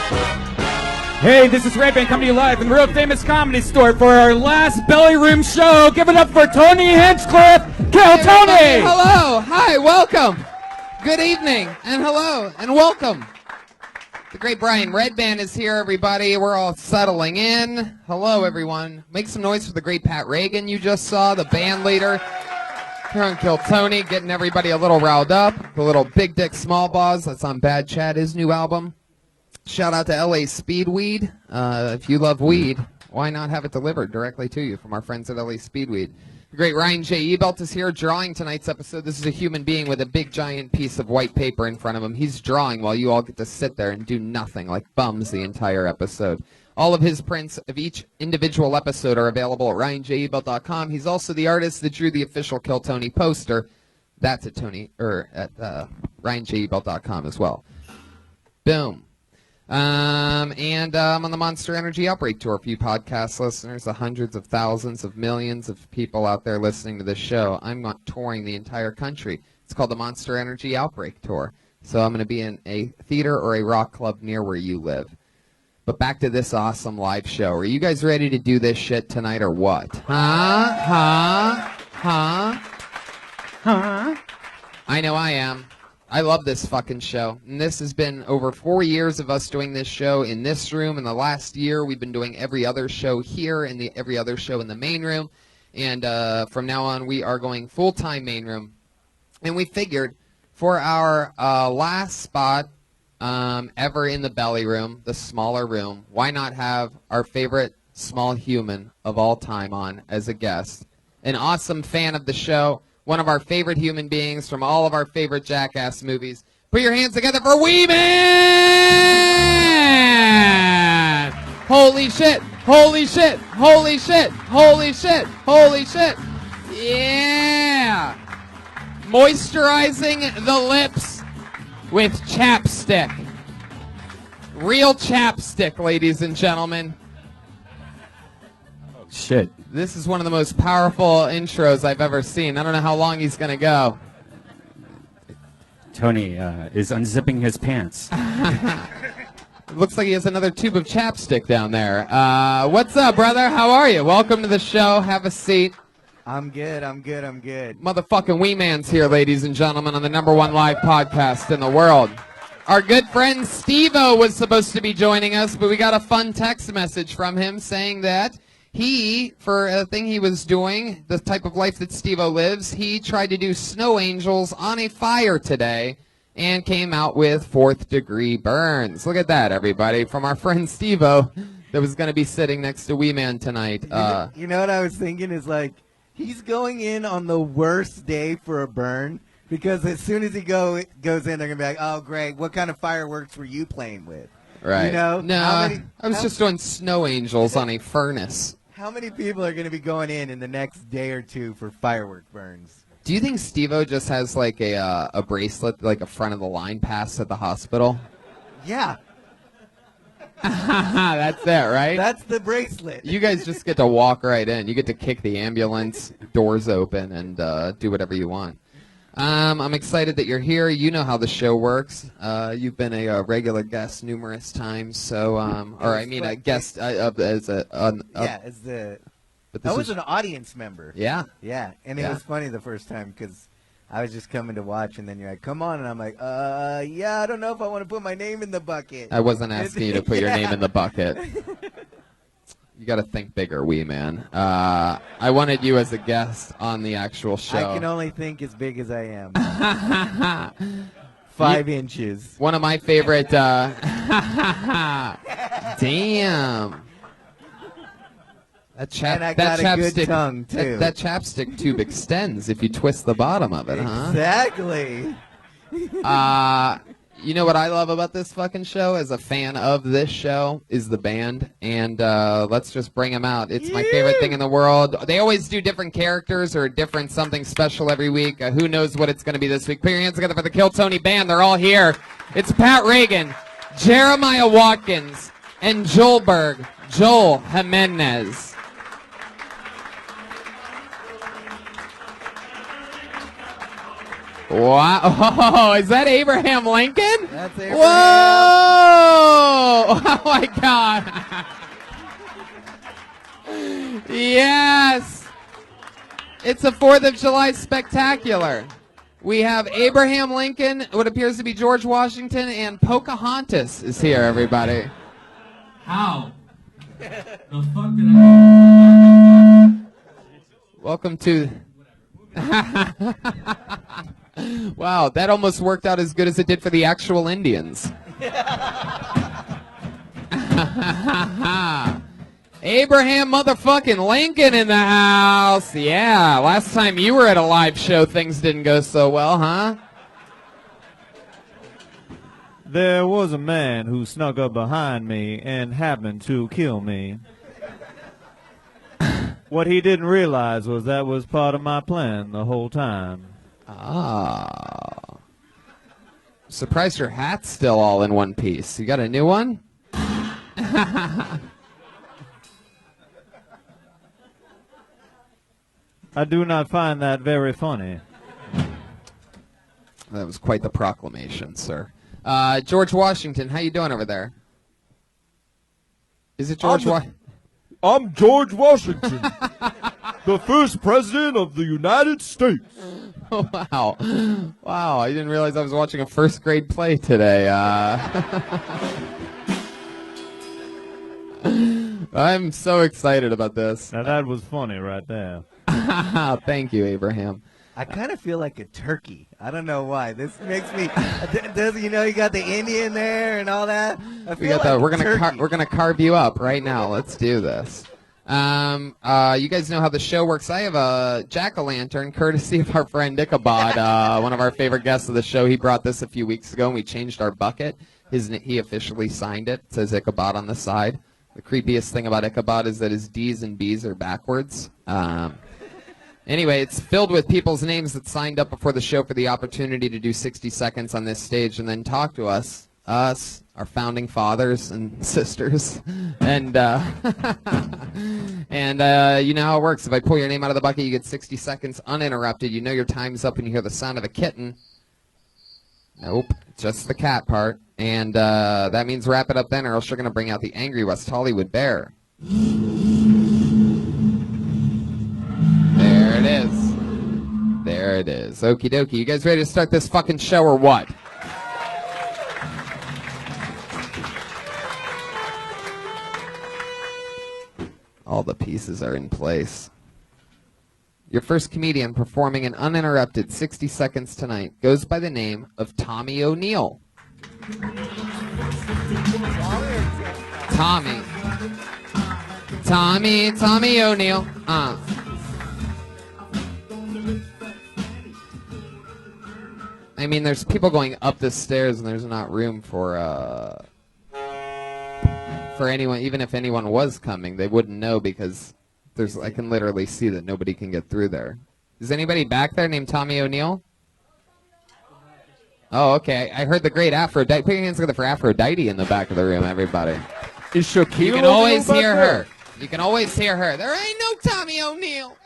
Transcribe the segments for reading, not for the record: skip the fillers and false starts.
Hey, this is Ray-Ban coming to you live from the Real Famous Comedy Store for our last Belly Room show. Give it up for Tony Hinchcliffe. Kill Tony! Hello. Hi. Welcome. Good evening. And hello. And welcome. The great Brian Redband is here, everybody. We're all settling in. Hello, everyone. Make some noise for the great Pat Reagan you just saw, the band leader. Here on Kill Tony, getting everybody a little riled up. The little Big Dick Small Balls. That's on Bad Chad, his new album. Shout out to LA Speedweed. If you love weed, why not have it delivered directly to you from our friends at LA Speedweed? The great Ryan J. Ebelt is here drawing tonight's episode. This is a human being with a big giant piece of white paper in front of him. He's drawing while you all get to sit there and do nothing like bums the entire episode. All of his prints of each individual episode are available at ryanjebelt.com. He's also the artist that drew the official Kill Tony poster. That's at ryanjebelt.com as well. Boom. And I'm on the Monster Energy Outbreak Tour for you podcast listeners, the hundreds of thousands of millions of people out there listening to this show. I'm not touring the entire country. It's called the Monster Energy Outbreak Tour. So I'm going to be in a theater or a rock club near where you live. But back to this awesome live show. Are you guys ready to do this shit tonight or what? Huh? I know I am. I love this fucking show. And this has been over 4 years of us doing this show in this room. In the last year, we've been doing every other show here and every other show in the main room. And from now on, we are going full-time main room. And we figured for our last spot ever in the belly room, the smaller room, why not have our favorite small human of all time on as a guest? An awesome fan of the show. One of our favorite human beings from all of our favorite Jackass movies. Put your hands together for Wee Man! Holy shit! Holy shit! Holy shit! Holy shit! Holy shit! Yeah! Moisturizing the lips with chapstick. Real chapstick, ladies and gentlemen. Oh, shit. This is one of the most powerful intros I've ever seen. I don't know how long he's going to go. Tony is unzipping his pants. It looks like he has another tube of chapstick down there. What's up, brother? How are you? Welcome to the show. Have a seat. I'm good. Motherfucking Wee Man's here, ladies and gentlemen, on the #1 live podcast in the world. Our good friend Steve-O was supposed to be joining us, but we got a fun text message from him saying that he, for a thing he was doing, the type of life that Steve-O lives, he tried to do snow angels on a fire today and came out with 4th-degree burns. Look at that, everybody, from our friend Steve-O that was going to be sitting next to Wee Man tonight. You know what I was thinking is, like, he's going in on the worst day for a burn because as soon as he goes in, they're going to be like, oh, great, what kind of fireworks were you playing with? Right. You know? No, I was just doing snow angels on a furnace. How many people are going to be going in the next day or two for firework burns? Do you think Steve-O just has like a bracelet, like a front of the line pass at the hospital? Yeah. That's it, right? That's the bracelet. You guys just get to walk right in. You get to kick the ambulance, doors open, and do whatever you want. I'm excited that you're here. You know how the show works. You've been a regular guest numerous times, so a guest as a. But I was an audience member. Yeah. Yeah, and it was funny the first time because I was just coming to watch, and then you're like, "Come on," and I'm like, yeah, I don't know if I want to put my name in the bucket." I wasn't asking you to put your name in the bucket. You got to think bigger, Wee Man. I wanted you as a guest on the actual show. I can only think as big as I am. 5 inches. One of my favorite. Damn. And I got a good tongue too. That chapstick tube extends if you twist the bottom of it, huh? Exactly. You know what I love about this fucking show as a fan of this show is the band, and let's just bring them out. It's my favorite thing in the world. They always do different characters or different something special every week. Who knows what it's going to be this week? Put your hands together for the Kill Tony band. They're all here. It's Pat Reagan, Jeremiah Watkins, and Joel Jimenez. Wow. Oh, is that Abraham Lincoln? That's Abraham. Whoa! my God. Yes. It's a 4th of July spectacular. We have Abraham Lincoln, what appears to be George Washington, and Pocahontas is here, everybody. How? The fuck did I... Welcome to... Wow, that almost worked out as good as it did for the actual Indians. Abraham motherfucking Lincoln in the house. Yeah, last time you were at a live show, things didn't go so well, huh? There was a man who snuck up behind me and happened to kill me. What he didn't realize was that was part of my plan the whole time. Ah. Surprised your hat's still all in one piece. You got a new one? I do not find that very funny. That was quite the proclamation, sir. George Washington, how you doing over there? Is it George Washington? I'm George Washington, the first president of the United States. Oh, wow. Wow, I didn't realize I was watching a first grade play today. I'm so excited about this. Now that was funny right there. Thank you, Abraham. I kind of feel like a turkey. I don't know why. This makes me. You know, you got the Indian there and all that. I feel We got like that. We're gonna carve you up right now. Let's do this. You guys know how the show works. I have a jack-o'-lantern, courtesy of our friend Ichabod, one of our favorite guests of the show. He brought this a few weeks ago, and we changed our bucket. He officially signed it. It says Ichabod on the side. The creepiest thing about Ichabod is that his D's and B's are backwards. Anyway, it's filled with people's names that signed up before the show for the opportunity to do 60 seconds on this stage and then talk to us, our founding fathers and sisters. And you know how it works. If I pull your name out of the bucket, you get 60 seconds uninterrupted. You know your time's up and you hear the sound of a kitten. Nope, just the cat part. And that means wrap it up then, or else you're going to bring out the angry West Hollywood bear. There it is. There it is. Okie dokie. You guys ready to start this fucking show or what? All the pieces are in place. Your first comedian performing an uninterrupted 60 seconds tonight goes by the name of Tommy O'Neill. Tommy O'Neill. I mean, there's people going up the stairs, and there's not room for anyone. Even if anyone was coming, they wouldn't know because I can literally see that nobody can get through there. Is anybody back there named Tommy O'Neill? Oh, okay. I heard the great Aphrodite. Put your hands together for Aphrodite in the back of the room, everybody. Is Shaquille You can O'Neal always back hear there? her. You can always hear her. There ain't no Tommy O'Neill.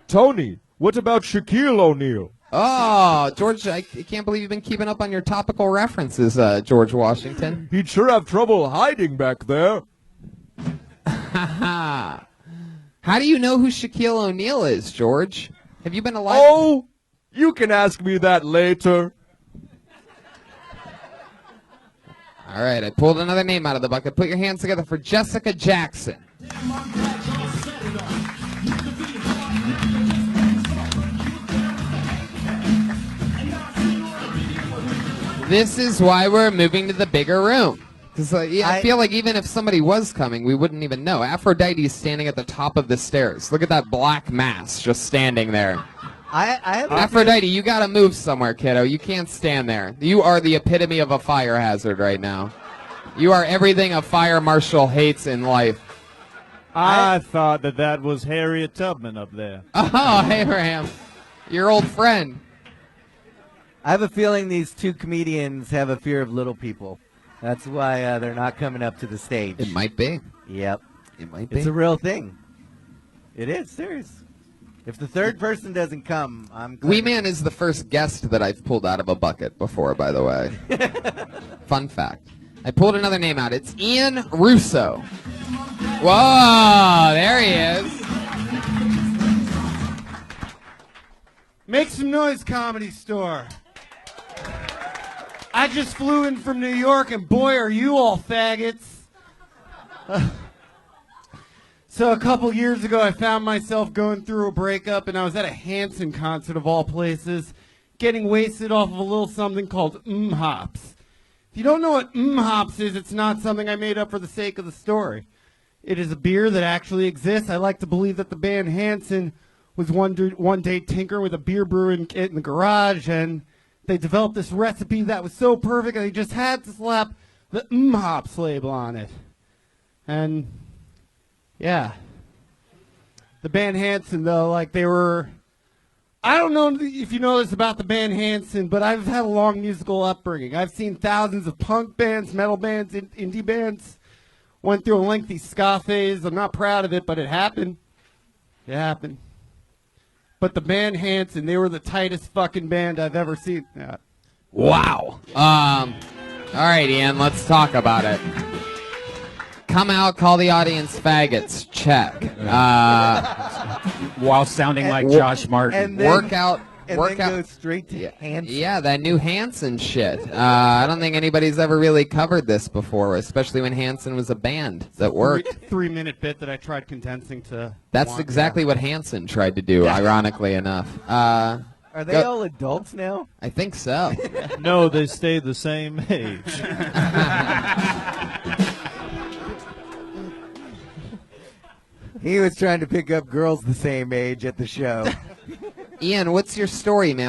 Tony, what about Shaquille O'Neal? Oh, George, I can't believe you've been keeping up on your topical references, George Washington. He'd sure have trouble hiding back there. How do you know who Shaquille O'Neal is, George? Have you been alive? Oh, you can ask me that later. All right, I pulled another name out of the bucket. Put your hands together for Jessica Jackson. This is why we're moving to the bigger room. Because I feel like even if somebody was coming, we wouldn't even know. Aphrodite is standing at the top of the stairs. Look at that black mass just standing there. Aphrodite, you got to move somewhere, kiddo. You can't stand there. You are the epitome of a fire hazard right now. You are everything a fire marshal hates in life. I thought that was Harriet Tubman up there. Oh, Abraham, your old friend. I have a feeling these two comedians have a fear of little people. That's why they're not coming up to the stage. It might be. Yep. It might be. It's a real thing. It is, serious. If the third person doesn't come, I'm Wee Man is the first guest that I've pulled out of a bucket before, by the way. Fun fact. I pulled another name out. It's Ian Russo. Whoa, there he is. Make some noise, Comedy Store. I just flew in from New York, and boy, are you all faggots. So a couple years ago, I found myself going through a breakup, and I was at a Hanson concert of all places, getting wasted off of a little something called hops. If you don't know what hops is, it's not something I made up for the sake of the story. It is a beer that actually exists. I like to believe that the band Hanson was one day tinkering with a beer brewing kit in the garage, and they developed this recipe that was so perfect that they just had to slap the hops label on it. And yeah, the band Hanson, though, like they were, I don't know if you know this about the band Hanson, but I've had a long musical upbringing. I've seen thousands of punk bands, metal bands, indie bands. Went through a lengthy ska phase. I'm not proud of it, but it happened. It happened. But the band Hanson, they were the tightest fucking band I've ever seen. Yeah. Wow. All right, Ian, let's talk about it. Come out, call the audience faggots. Check. While sounding like Josh Martin. And then, Workout. and then go straight to Hanson. Yeah, that new Hanson shit. I don't think anybody's ever really covered this before, especially when Hanson was a band that worked. 3-minute bit that I tried condensing to. That's exactly what Hanson tried to do, ironically enough. Are they all adults now? I think so. No, they stay the same age. He was trying to pick up girls the same age at the show. Ian, what's your story, man?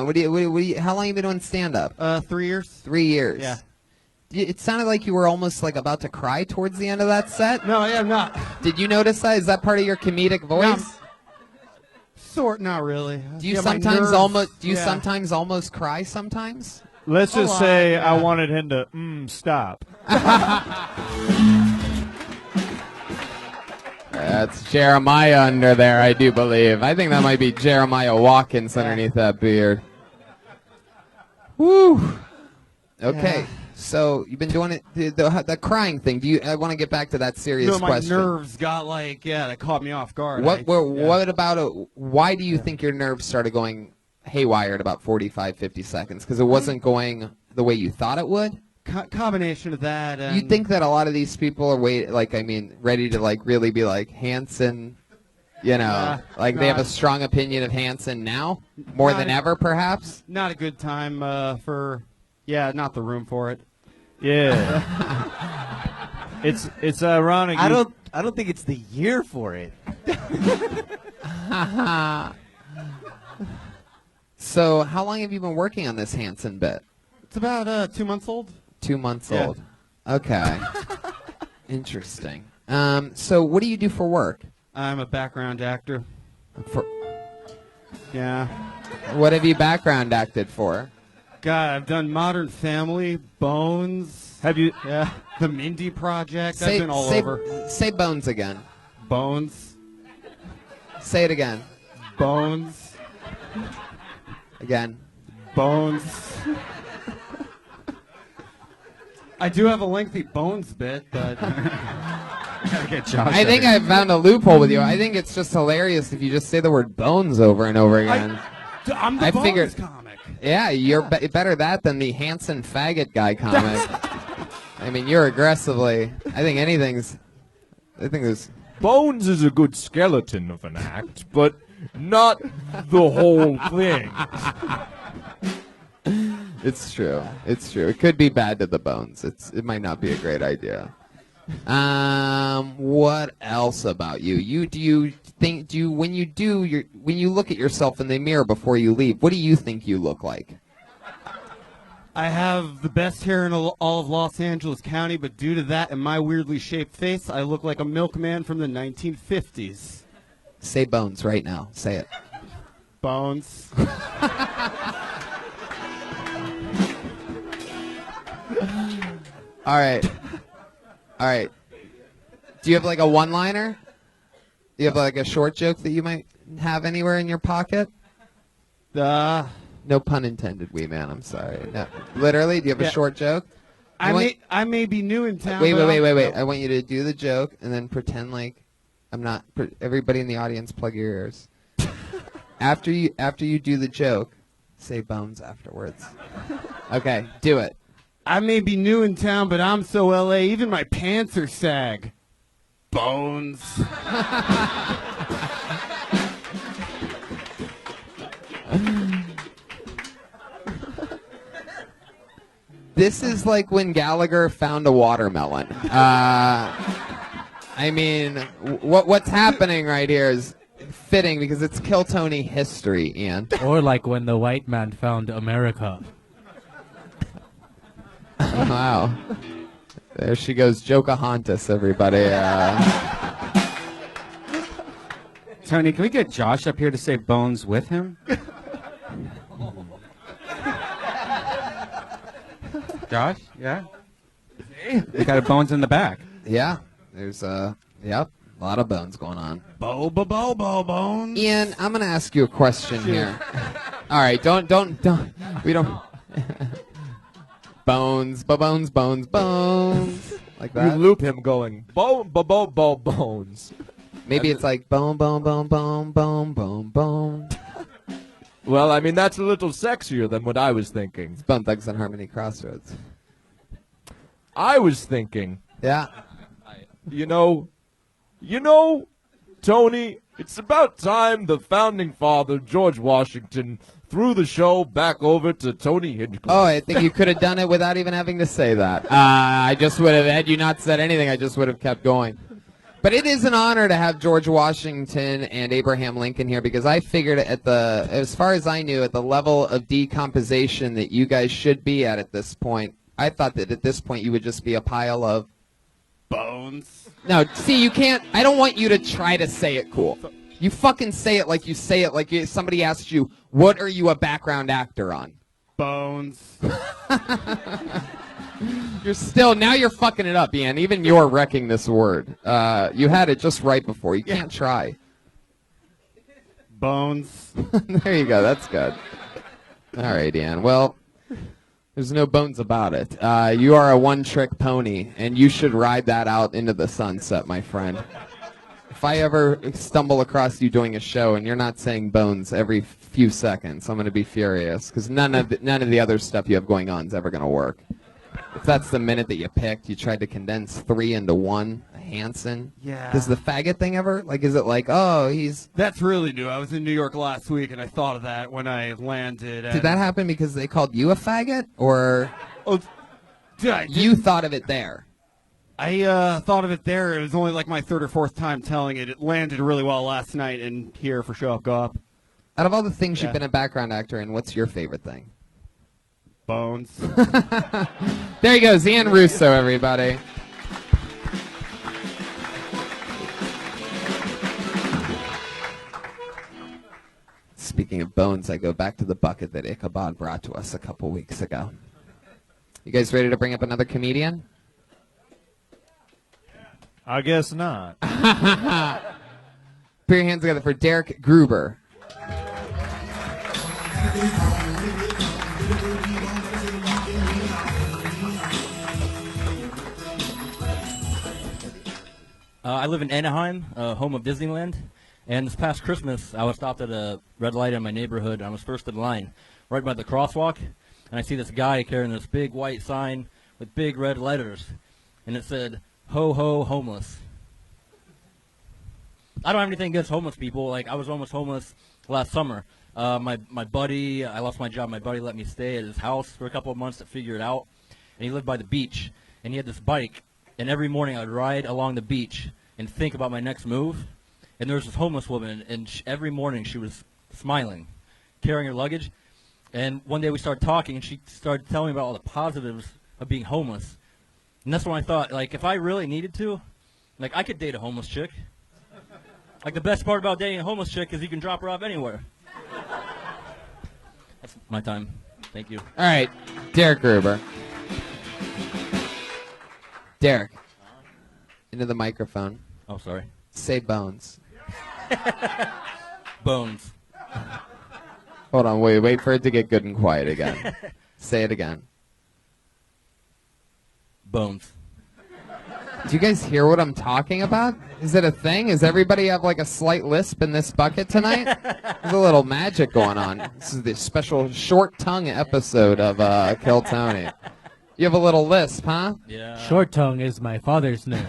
How long you been doing stand-up? 3 years. 3 years. Yeah. It sounded like you were almost like about to cry towards the end of that set. No, yeah, I'm not. Did you notice that? Is that part of your comedic voice? Not really. Do you Yeah, my sometimes nerves, almost? Do you yeah. sometimes almost cry? Sometimes. Let's just lot, say yeah. I wanted him to stop. That's Jeremiah under there, I do believe. I think that might be Jeremiah Watkins underneath that beard. Woo. Okay. Yeah. So you've been doing it, the crying thing. I want to get back to that serious No, my question. nerves got that caught me off guard. What about it? Why do you think your nerves started going haywire at about 45, 50 seconds? Because it wasn't going the way you thought it would? Combination of that. And You think that a lot of these people are ready to really be like Hanson, they have a strong opinion of Hanson now, more than ever, perhaps? not a good time not the room for it. Yeah. It's ironic. I don't think it's the year for it. So how long have you been working on this Hanson bit? It's about 2 months old. 2 months Yeah. old. Okay. Interesting. So what do you do for work? I'm a background actor. Yeah. What have you background acted for? God, I've done Modern Family, Bones. Have you? Yeah. The Mindy Project. I've been all over. Say Bones again. Bones. Say it again. Bones. Again. Bones. I do have a lengthy Bones bit, but Gotta get Josh. I think I found a loophole with you. I think it's just hilarious if you just say the word bones over and over again. I'm the I Bones figured- comic. Yeah, you're better that than the Hanson faggot guy comic. I mean, you're aggressively. I think there's. Bones is a good skeleton of an act, but not the whole thing. It's true. It's true. It could be bad to the bones. It might not be a great idea. What else about you? When you look at yourself in the mirror before you leave, what do you think you look like? I have the best hair in all of Los Angeles County, but due to that and my weirdly shaped face, I look like a milkman from the 1950s. Say bones right now. Say it. Bones. All right. Do you have like a one-liner? Do you have like a short joke that you might have anywhere in your pocket? No pun intended, wee man. I'm sorry. No. Literally, do you have a short joke? I may be new in town. Wait. but I want you to do the joke and then pretend like I'm not. Everybody in the audience, plug your ears. After you do the joke, say bones afterwards. Okay, do it. I may be new in town, but I'm so LA. Even my pants are sag. Bones. This is like when Gallagher found a watermelon. I mean, what's happening right here is fitting because it's Kill Tony history, Ian. Or like when the white man found America. Wow. There she goes, Jocahontas, everybody. Tony, can we get Josh up here to say bones with him? Josh, yeah? We got a bones in the back. Yeah, there's a lot of bones going on. Bones. Ian, I'm gonna ask you a question here. All right, don't. We don't. Bones, bones, like You that. loop him going, bones. Maybe it's like bone. Well, I mean, that's a little sexier than what I was thinking. It's Bone Thugs and Harmony Crossroads. I was thinking, Yeah. you know, Tony, it's about time the founding father, George Washington, threw the show back over to Tony Hinchcliffe. Oh, I think you could have done it without even having to say that. I just would have, had you not said anything, I just would have kept going. But it is an honor to have George Washington and Abraham Lincoln here because I figured as far as I knew, at the level of decomposition that you guys should be at this point, I thought that at this point you would just be a pile of Bones. No, see, you can't. I don't want you to try to say it cool. You fucking say it like somebody asked you, what are you a background actor on? Bones. Now you're fucking it up, Ian. Even you're wrecking this word. You had it just right before. You can't try. Bones. There you go. That's good. All right, Ian. Well, there's no bones about it. You are a one-trick pony, and you should ride that out into the sunset, my friend. If I ever stumble across you doing a show and you're not saying bones every few seconds, I'm going to be furious because none of the other stuff you have going on is ever going to work. If that's the minute that you picked, you tried to condense 3 into 1, a Hanson. Yeah. Does the faggot thing ever, is it like, oh, he's... That's really new. I was in New York last week, and I thought of that when I landed. Did that happen because they called you a faggot? Or you thought of it there? I thought of it there. It was only like my 3rd or 4th time telling it. It landed really well last night and here for Show Up Go Up. Out of all the things you've been a background actor in, what's your favorite thing? Bones. There he goes, Ian Russo, everybody. Speaking of bones, I go back to the bucket that Ichabod brought to us a couple weeks ago. You guys ready to bring up another comedian? I guess not. Put your hands together for Derek Gruber. I live in Anaheim, home of Disneyland, and this past Christmas I was stopped at a red light in my neighborhood. I was first in line, right by the crosswalk, and I see this guy carrying this big white sign with big red letters, and it said, "Ho ho homeless." I don't have anything against homeless people. I was almost homeless last summer. My buddy, I lost my job. My buddy let me stay at his house for a couple of months to figure it out, and he lived by the beach, and he had this bike, and every morning I would ride along the beach and think about my next move, and there was this homeless woman, and every morning she was smiling, carrying her luggage, and one day we started talking, and she started telling me about all the positives of being homeless, and that's when I thought, if I really needed to, I could date a homeless chick. The best part about dating a homeless chick is you can drop her off anywhere. That's my time. Thank you. All right, Derek Gruber. Derek, into the microphone. Oh, sorry. Say bones. Bones. Hold on, wait for it to get good and quiet again. Say it again. Bones. Do you guys hear what I'm talking about? Is it a thing? Does everybody have like a slight lisp in this bucket tonight? There's a little magic going on. This is the special short tongue episode of Kill Tony. You have a little lisp, huh? Yeah. Short tongue is my father's name.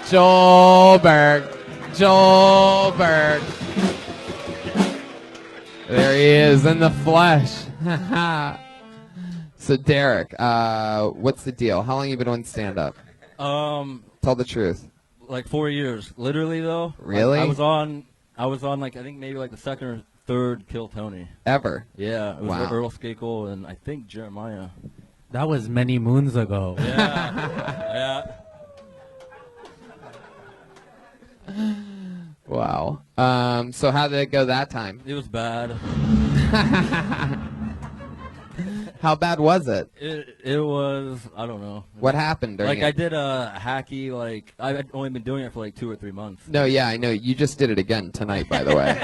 Joelberg. Joelberg. There he is in the flesh. So Derek, what's the deal? How long have you been doing stand-up? Tell the truth. Like 4 years. Literally though. Really? I was on like I think maybe like the second or third Kill Tony. Ever? Yeah. It was Wow. Earl Skakel and I think Jeremiah. That was many moons ago. Yeah. Yeah. Wow. So how did it go that time? It was bad. How bad was it? It was, I don't know. What happened during Like it? I did a hacky, like I've only been doing it for like 2 or 3 months. No, yeah, I know. You just did it again tonight, by the way.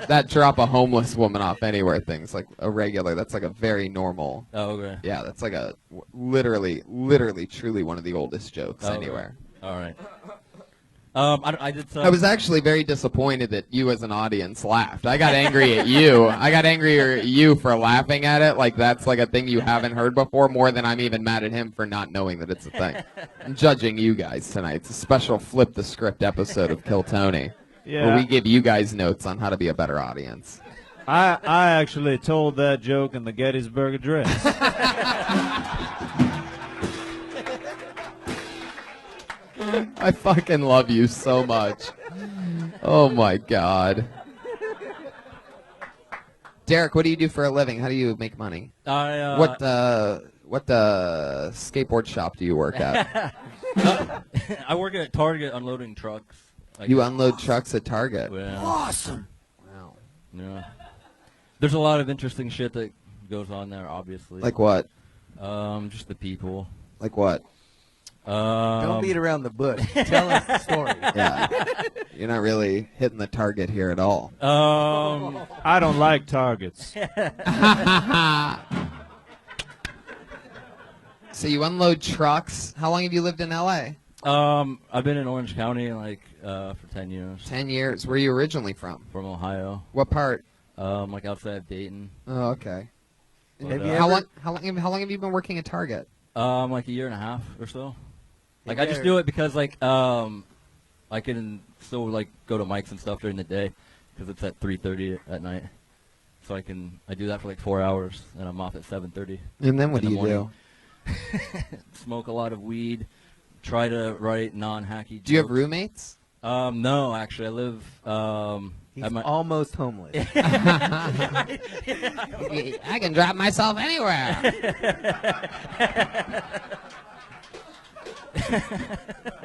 That drop a homeless woman off anywhere thing's like a regular. That's like a very normal. Oh, okay. Yeah, that's like a literally, truly one of the oldest jokes Okay. anywhere. All right. I did some. I was actually very disappointed that you as an audience laughed. I got angry at you. I got angry at you for laughing at it. Like that's like a thing you haven't heard before, more than I'm even mad at him for not knowing that it's a thing. I'm judging you guys tonight. It's a special flip the script episode of Kill Tony. Yeah. Where we give you guys notes on how to be a better audience. I actually told that joke in the Gettysburg Address. I fucking love you so much. Oh my God. Derek, what do you do for a living? How do you make money? What skateboard shop do you work at? I work at Target unloading trucks. Like, You unload trucks at Target. Yeah. Awesome. Wow. Yeah. There's a lot of interesting shit that goes on there, obviously. Like what? Just the people. Like what? Don't beat around the bush. Tell us the story. Yeah. You're not really hitting the target here at all. I don't like targets. So you unload trucks. How long have you lived in L.A.? I've been in Orange County like for 10 years. 10 years. Where are you originally from? From Ohio. What part? Like outside of Dayton. Oh, okay. But, Have you How ever- long have you been working at Target? like a year and a half or so. Like Have I you just ever- do it because like I can still like go to mics and stuff during the day because it's at 3:30 at night. So I do that for like 4 hours and I'm off at 7:30. And then what in do the you do? morning. Smoke a lot of weed. Try to write non-hacky. Do you have jokes. roommates? No, actually, I live. He's at my, almost homeless. I can drop myself anywhere.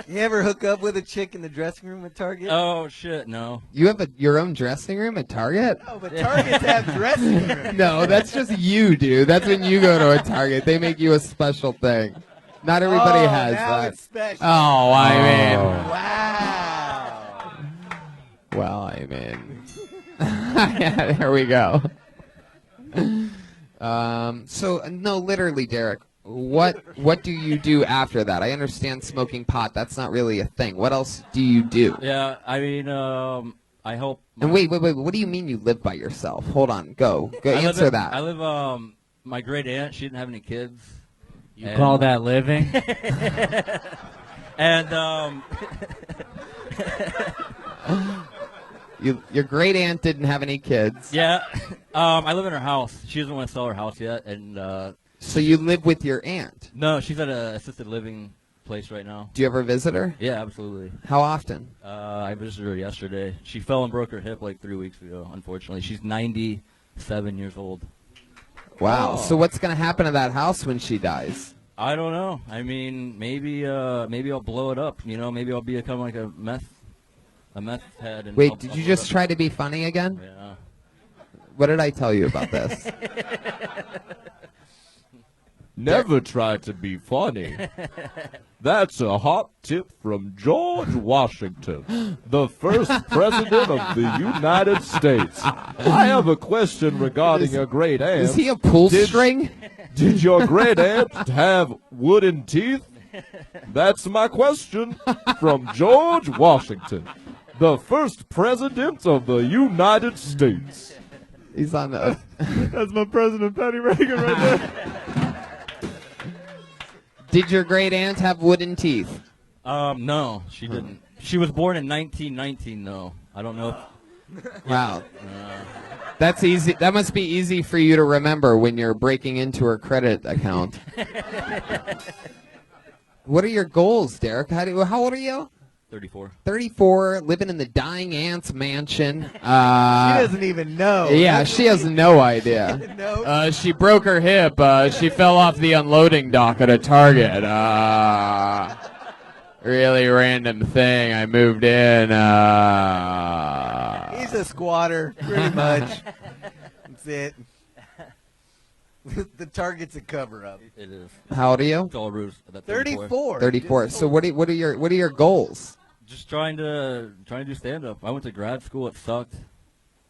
You ever hook up with a chick in the dressing room at Target? Oh shit, no. You have your own dressing room at Target? No, but Targets have dressing rooms. No, that's just you, dude. That's when you go to a Target. They make you a special thing. Not everybody has now that. It's special. Oh, I mean. Wow. Well, I mean. Yeah, there we go. So, no, literally, Derek, what do you do after that? I understand smoking pot. That's not really a thing. What else do you do? Yeah, I mean, I help. And wait. What do you mean you live by yourself? Hold on. Go answer that. I live. My great aunt. She didn't have any kids. You call that living? And Your great aunt didn't have any kids. yeah, I live in her house. She doesn't want to sell her house yet, and So you live with your aunt. no, she's at a assisted living place right now. Do you ever visit her? Yeah, absolutely. How often? I visited her yesterday. She fell and broke her hip like 3 weeks ago. Unfortunately, she's 97 years old. Wow. Oh. So what's gonna happen to that house when she dies? I don't know. I mean, maybe I'll blow it up. You know, maybe I'll become like a meth head. And Wait, I'll did blow you it just up. try to be funny again? Yeah. What did I tell you about this? Never try to be funny. That's a hot tip from George Washington, the first president of the United States. I have a question regarding your great aunt. Is he a pull Did- string? Did your great aunt have wooden teeth? That's my question from George Washington, the first president of the United States. He's on the. That's my President Patty Reagan right there. Did your great aunt have wooden teeth? No, she didn't. She was born in 1919, though. I don't know. Wow. That's easy. That must be easy for you to remember when you're breaking into her credit account. What are your goals, Derek? How old are you? 34. 34, living in the dying aunt's mansion. She doesn't even know. Yeah, she has no idea. No. She broke her hip. She fell off the unloading dock at a Target. Really random thing. I moved in. He's a squatter, pretty much. That's it. The Target's a cover-up. It is. How old are you? It's all ruse. 34. 34. So what are your goals? Just trying to do stand up. I went to grad school. It sucked.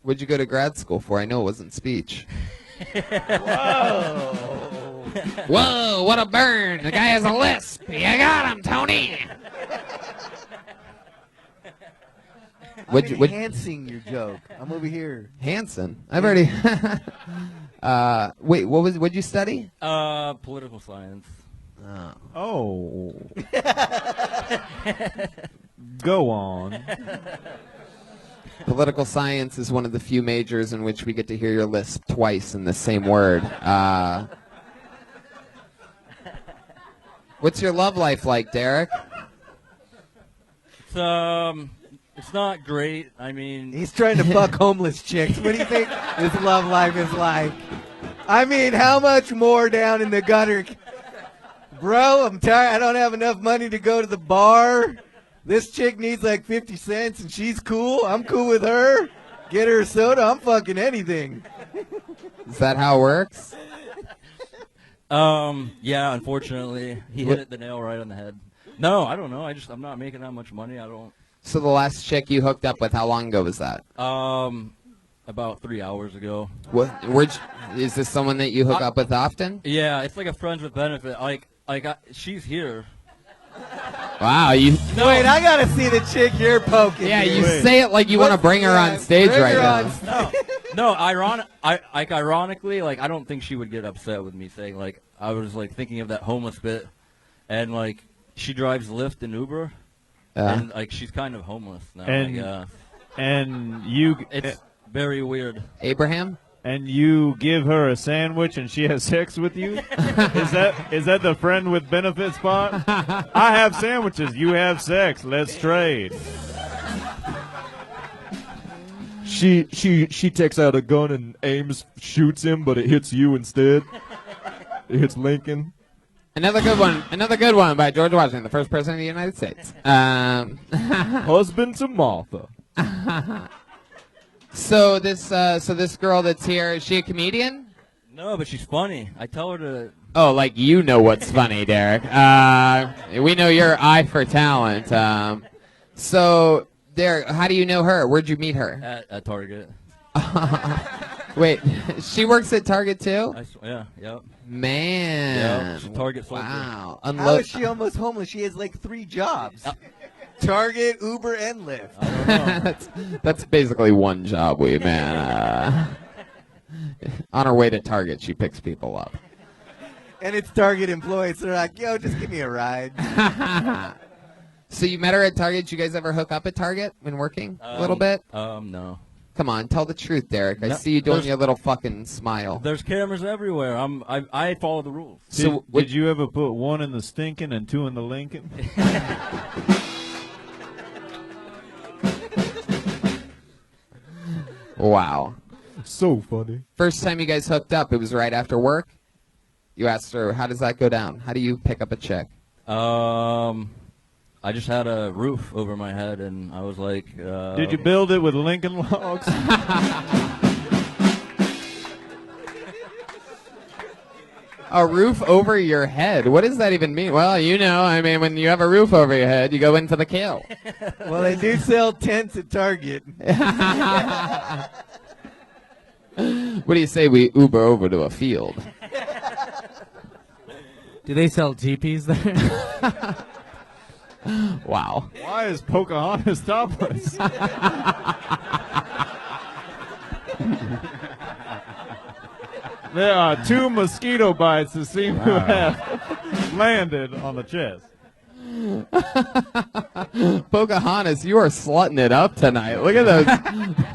What'd you go to grad school for? I know it wasn't speech. Whoa. Whoa, what a burn. The guy has a lisp. You got him, Tony. I'm enhancing your joke. I'm over here. Hanson. I've already. Wait, what'd you study? Political science. Oh. Go on. Political science is one of the few majors in which we get to hear your lisp twice in the same word. What's your love life like, Derek? It's not great. I mean, He's trying to fuck homeless chicks. What do you think his love life is like? I mean, how much more down in the gutter? Bro, I'm tired. I don't have enough money to go to the bar. This chick needs like 50 cents and she's cool. I'm cool with her. Get her a soda. I'm fucking anything. Is that how it works? yeah, unfortunately, he hit the nail right on the head. No, I don't know. I'm not making that much money. I don't. So the last chick you hooked up with, how long ago was that? About 3 hours ago. Is this someone that you hook up with often? Yeah, it's like a friends with benefit. She's here. Wow, you. Wait, I gotta see the chick you're poking. Yeah, dude. you say it like you want to bring her on stage right now. No, ironically, like I don't think she would get upset with me saying like I was like thinking of that homeless bit, and like she drives Lyft and Uber, and like she's kind of homeless now. And you. It's very weird. Abraham? And you give her a sandwich and she has sex with you? Is that the friend with benefits spot? I have sandwiches, you have sex, let's trade. She takes out a gun and shoots him, but it hits you instead. It hits Lincoln. Another good one by George Washington, the first president of the United States. Husband to Martha. So this girl that's here, is she a comedian? No, but she's funny. I tell her to. Oh, like you know what's funny, Derek. We know your eye for talent. So, Derek, how do you know her? Where'd you meet her? At Target. Wait, she works at Target too? Yeah, yep. Man. Yeah, she's Target soldier. Wow. How is she almost homeless? She has like 3 jobs. Target, Uber, and Lyft. that's basically one job, man. On her way to Target, she picks people up. And it's Target employees. So they're like, yo, just give me a ride. So you met her at Target. Did you guys ever hook up at Target when working a little bit? No. Come on, tell the truth, Derek. I see you doing your little fucking smile. There's cameras everywhere. I follow the rules. Did you ever put 1 in the stinking and 2 in the Lincoln? Wow. So funny. First time you guys hooked up, it was right after work? You asked her, how does that go down? How do you pick up a chick? I just had a roof over my head, and I was like... Did you build it with Lincoln logs? A roof over your head? What does that even mean? Well, you know, I mean, when you have a roof over your head, you go into the kill. Well, they do sell tents at Target. What do you say we Uber over to a field? Do they sell teepees there? Wow. Why is Pocahontas topless? There are 2 mosquito bites that seem to have landed on the chest. Pocahontas, you are slutting it up tonight. Look at those,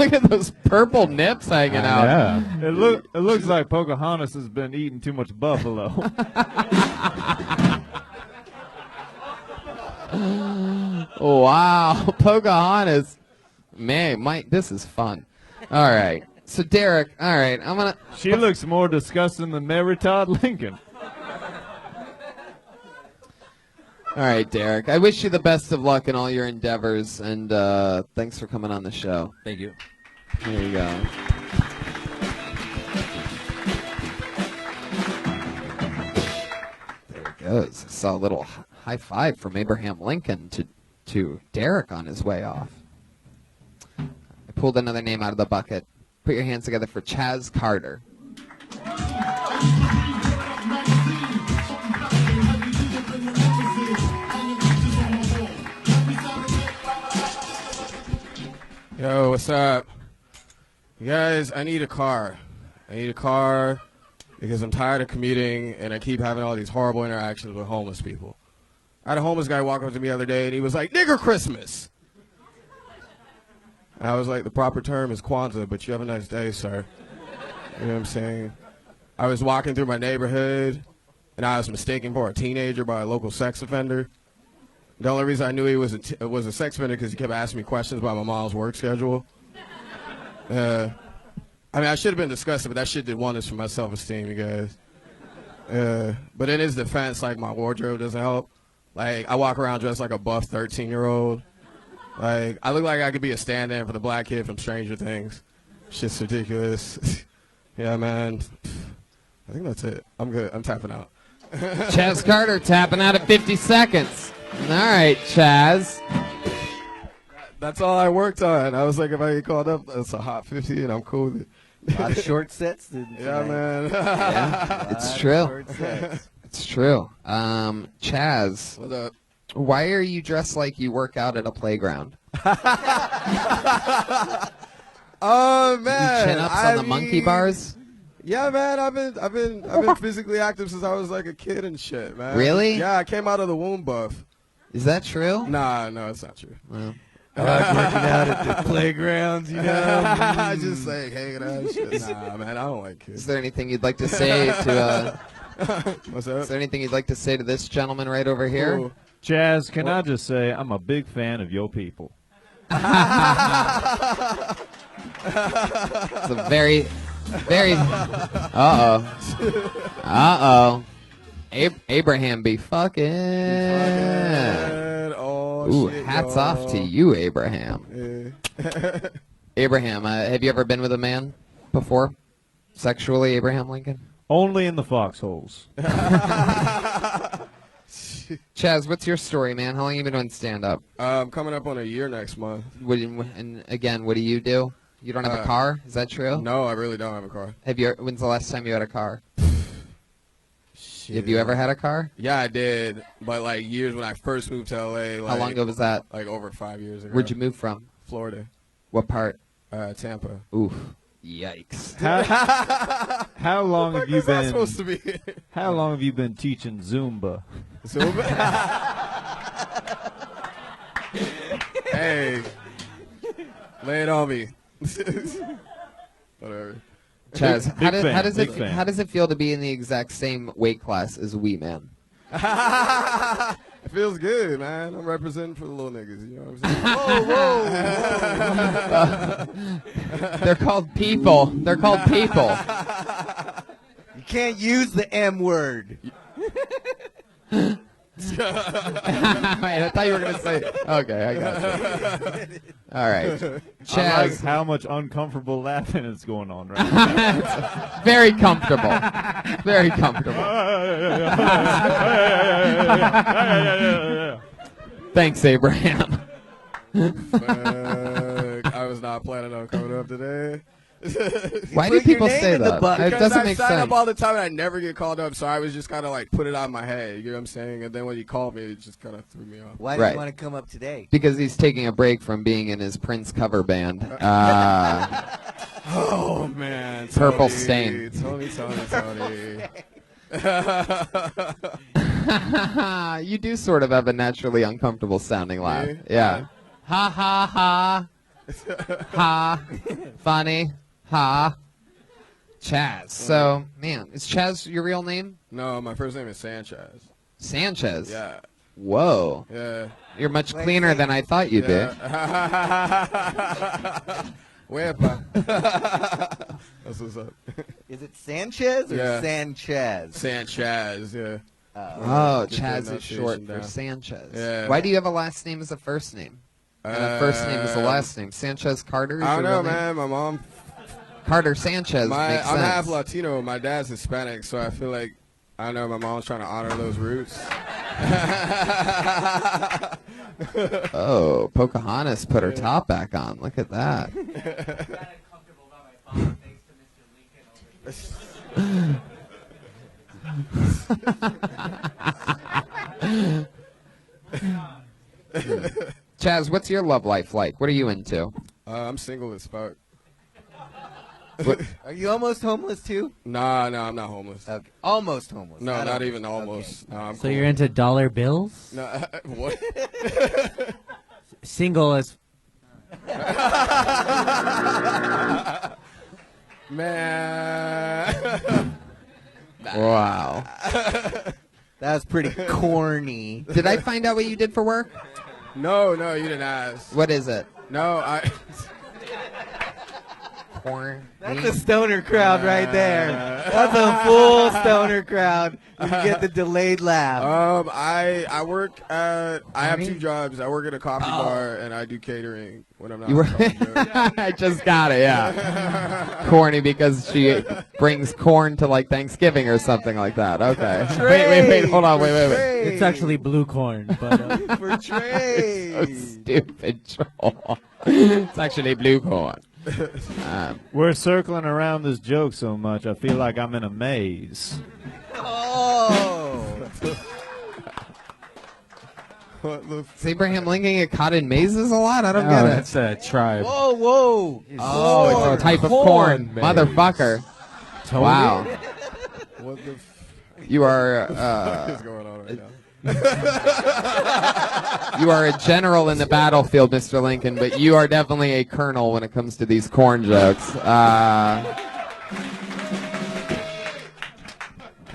look at those purple nips hanging out. It looks like Pocahontas has been eating too much buffalo. Wow, Pocahontas. Man, Mike, this is fun. All right. So, Derek, all right, I'm going to... She looks more disgusting than Mary Todd Lincoln. All right, Derek, I wish you the best of luck in all your endeavors, and thanks for coming on the show. Thank you. There you go. There it goes. I saw a little high five from Abraham Lincoln to Derek on his way off. I pulled another name out of the bucket. Put your hands together for Chaz Carter. Yo, what's up? You guys, I need a car. I need a car because I'm tired of commuting and I keep having all these horrible interactions with homeless people. I had a homeless guy walk up to me the other day and he was like, "Nigger Christmas." And I was like, the proper term is Kwanzaa, but you have a nice day, sir. You know what I'm saying? I was walking through my neighborhood and I was mistaken for a teenager by a local sex offender. The only reason I knew he was a sex offender because he kept asking me questions about my mom's work schedule. I mean, I should have been disgusted, but that shit did wonders for my self-esteem, you guys. But in his defense, like, my wardrobe doesn't help. Like, I walk around dressed like a buff 13-year-old. Like, I look like I could be a stand-in for the black kid from Stranger Things. Shit's ridiculous. Yeah, man. I think that's it. I'm good. I'm tapping out. Chaz Carter tapping out at 50 seconds. All right, Chaz. That's all I worked on. I was like, if I get called up, it's a hot 50, and I'm cool with it. A lot of short sets. Yeah, man. Yeah, it's true. It's true. Chaz, What up? why are you dressed like you work out at a playground? Oh man, Chin-ups on the monkey bars? Yeah, man. I've been physically active since I was like a kid and shit, man. Really? Yeah, I came out of the womb buff. Is that true? Nah, no, it's not true. Well, I like working out at the playgrounds, you know. Just like hanging out and shit. Nah, man, I don't like kids. is there anything you'd like to say to? What's up? Is there anything you'd like to say to this gentleman right over here? Cool. Chaz, can I just say I'm a big fan of your people. It's a very. Uh-oh. Abraham be fucking. Oh, Ooh, shit, hats yo. off to you, Abraham. Yeah. Abraham, have you ever been with a man before? Sexually, Abraham Lincoln? Only in the foxholes. Chaz, what's your story, man? How long you been doing stand-up? I'm coming up on a year next month. And again, what do? You don't have a car? Is that true? No, I really don't have a car. When's the last time you had a car? Shit. Have you ever had a car? Yeah, I did. But like years when I first moved to LA. Like, How long ago was that? Like over 5 years ago. Where'd you move from? Florida. What part? Tampa. Oof. Yikes. How long have you Is that been? supposed to be? How long have you been teaching Zumba? Hey, lay it on me. Whatever. Chaz, Big fan. how does it feel to be in the exact same weight class as Wee Man? It feels good, man. I'm representing for the little niggas. You know what I'm saying? Whoa. They're called people. They're called people. You can't use the M word. Wait, I thought you were going to say. Okay, I got you. All right. Chaz. I like how much uncomfortable laughing is going on right now. Very comfortable. Very comfortable. Thanks, Abraham. I was not planning on coming up today. Why do Put your people name say in the that? bucket. It Because doesn't I make sign sense. up all the time and I never get called up, so I was just kind of like put it out of my head. You know what I'm saying? And then when you called me, it just kind of threw me off. Why do Right. you want to come up today? Because he's taking a break from being in his Prince cover band. Oh man, Purple Tony, Stain. Tony. You do sort of have a naturally uncomfortable sounding laugh. Me? Yeah. Ha ha ha. Ha. Funny. Ha. Chaz. So, man, is Chaz your real name? No, my first name is Sanchez. Sanchez. Yeah, Whoa. yeah. You're much cleaner than I thought you'd be. Wepa. That's what's up. Is it Sanchez or Yeah. Sanchez? Sanchez, yeah. Oh, Get the Chaz is short pronunciation for down. Sanchez. Yeah. Why do you have a last name as a first name? And a first name as a last name? Sanchez Carter is I don't your know, real name? man. My mom, Carter Sanchez makes I'm sense. half Latino. My dad's Hispanic, so I feel like, I don't know, my mom's trying to honor those roots. Oh, Pocahontas put her top back on. Look at that. Chaz, what's your love life like? What are you into? I'm single as fuck. Are you almost homeless too? Nah, I'm not homeless. Okay. Almost homeless. No, not homeless. even almost. No, I'm So cool. you're into dollar bills? No, what? Single as Man. Wow. That was pretty corny. Did I find out what you did for work? No, you didn't ask. What is it? No, I. Porn. That's a stoner crowd right there. That's a full stoner crowd. You get the delayed laugh. I work at. I have two jobs. I work at a coffee bar and I do catering when I'm not. You were telling jokes. I just got it, yeah. Corny because she brings corn to like Thanksgiving or something like that. Okay. Wait, hold on, wait. it's actually blue corn, but For trade. So stupid, Joel. It's actually blue corn. We're circling around this joke so much, I feel like I'm in a maze. Oh. What the Is Abraham Lincoln get caught in mazes a lot? I don't get it. that's a tribe. Whoa. Oh, it's a type of corn, motherfucker. Wow. what the You are is going on right now? you are a general in the battlefield, Mr. Lincoln, but you are definitely a colonel when it comes to these corn jokes.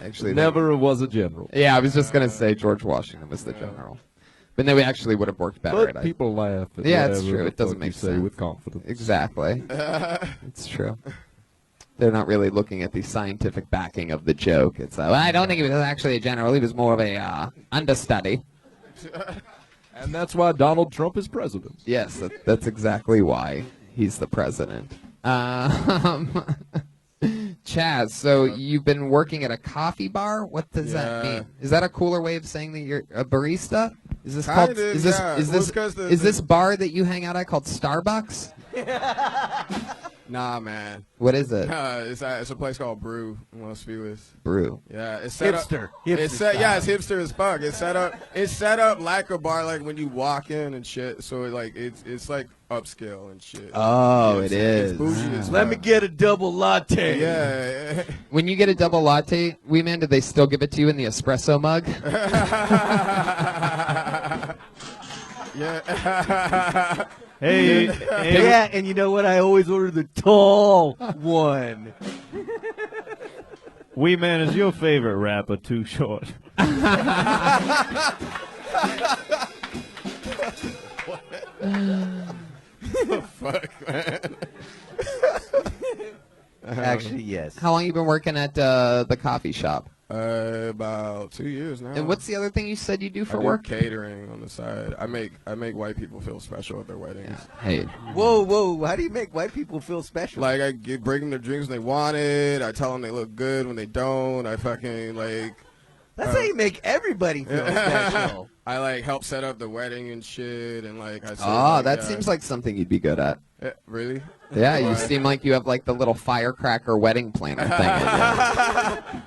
Actually, Never was a general. yeah, I was just gonna say George Washington was the general, but then we actually would have worked better. But people laugh at Yeah, it's whatever true. the It doesn't fuck make you say sense. with confidence. Exactly. It's true. They're not really looking at the scientific backing of the joke. It's well, I don't think he was actually a general. He was more of a understudy. And that's why Donald Trump is president. Yes, that's exactly why he's the president. Chaz, so you've been working at a coffee bar? What does that Yeah. mean? Is that a cooler way of saying that you're a barista? Is this Kind called? of, Is this yeah. is Well, this it's 'cause is this bar that you hang out at called Starbucks? Nah, man. What is it? It's a place called Brew in Los Feliz. Brew. Yeah, it's set Hipster. up. Hipster It's set. Yeah, it's style. hipster as fuck. It's set up like a bar, like when you walk in and shit. So it's like upscale and shit. Oh, it's, it is. It's bougie as Let fuck. me get a double latte. Yeah. When you get a double latte, Wee Man, do they still give it to you in the espresso mug? Yeah. Hey, Yeah, and you know what? I always order the tall one. Wee Man, is your favorite rapper Too Short? Fuck, man. Actually, yes. How long you been working at the coffee shop? About 2 years now. And what's the other thing you said you do for I do work? catering on the side. I make white people feel special at their weddings. Hey, Whoa. How do you make white people feel special? Like I bring them their drinks when they want it. I tell them they look good when they don't. I fucking like. That's how you make everybody feel special. I like helped set up the wedding and shit, and like I. That seems like something you'd be good at. Really? Yeah, you Why? seem like you have like the little firecracker wedding planner thing.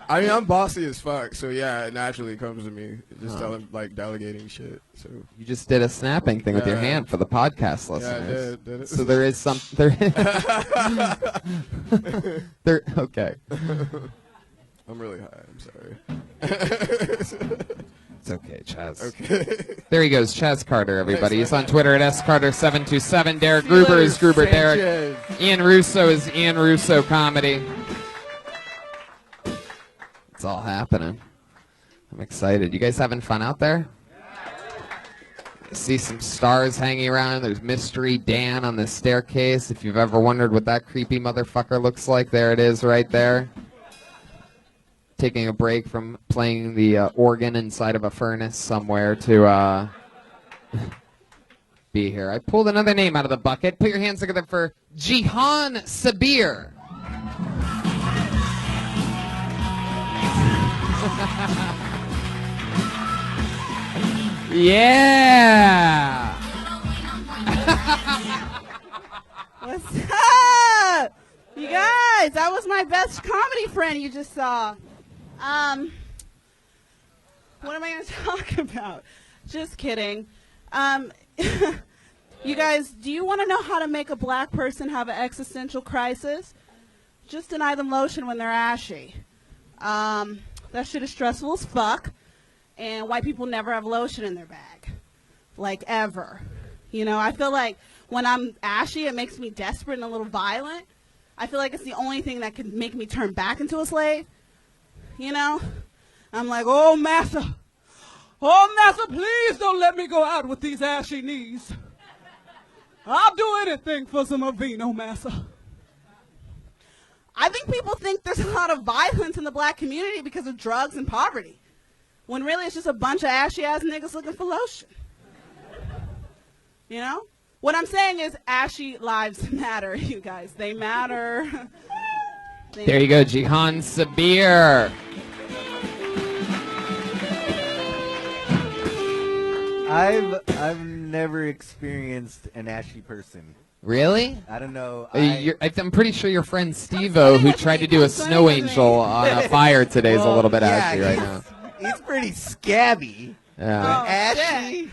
I mean, I'm bossy as fuck, so yeah, it naturally comes to me. Just delegating shit. So You just did a snapping thing with your Yeah. hand for the podcast yeah, I listeners. did it. So there is some there. Okay, I'm really high. I'm sorry. it's okay, Chaz. Okay. There he goes, Chaz Carter. Everybody, he's on Twitter at scarter727. Derek Gruber is Gruber Derek. Ian Russo is Ian Russo Comedy. It's all happening. I'm excited. You guys having fun out there? I see some stars hanging around. There's Mystery Dan on the staircase. If you've ever wondered what that creepy motherfucker looks like, there it is right there. Taking a break from playing the organ inside of a furnace somewhere to be here. I pulled another name out of the bucket. Put your hands together for Jihan Sabir. Yeah. What's up? You guys, that was my best comedy friend you just saw. What am I going to talk about? Just kidding. You guys, do you want to know how to make a black person have an existential crisis? Just deny them lotion when they're ashy. That shit is stressful as fuck. And white people never have lotion in their bag. Like, ever. You know, I feel like when I'm ashy, it makes me desperate and a little violent. I feel like it's the only thing that can make me turn back into a slave. You know? I'm like, oh, master, please don't let me go out with these ashy knees. I'll do anything for some Aveeno, master. I think people think there's a lot of violence in the black community because of drugs and poverty, when really it's just a bunch of ashy-ass niggas looking for lotion. You know? What I'm saying is ashy lives matter, you guys. They matter. There you go, Jihan Sabir. I've never experienced an ashy person. Really? I don't know. I'm pretty sure your friend Steve-O, who tried to do a snow angel on a fire today, is a little bit ashy right now. He's pretty scabby. Yeah. Ashy.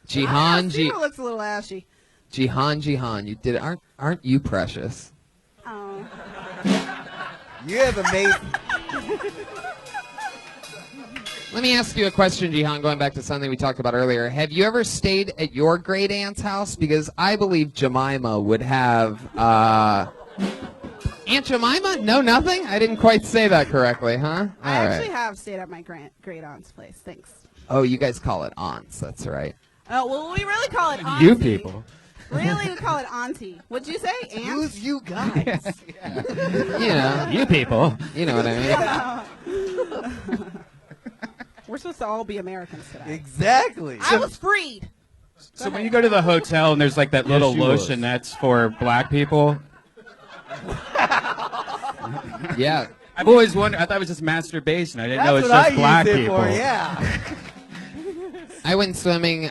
Jihan, Steve looks a little ashy. Jihan, you did it. Aren't you precious? Oh. You have amazing. Let me ask you a question, Jihan, going back to something we talked about earlier. Have you ever stayed at your great aunt's house? Because I believe Jemima would have, Aunt Jemima? No, nothing? I didn't quite say that correctly, huh? I All actually right. have stayed at my great aunt's place. Thanks. Oh, you guys call it aunts. That's right. Oh, well, we really call it auntie. You people. Really, we call it auntie. What'd you say? Aunt? Who's you guys? You know. You people. You know what I mean? We're supposed to all be Americans today. Exactly. I was freed. So when you go to the hotel and there's like that little she lotion was. that's for black people, Yeah. I've always wondered. I thought it was just masturbation. I didn't know That's it's what just I black use it people. for. Yeah. I went swimming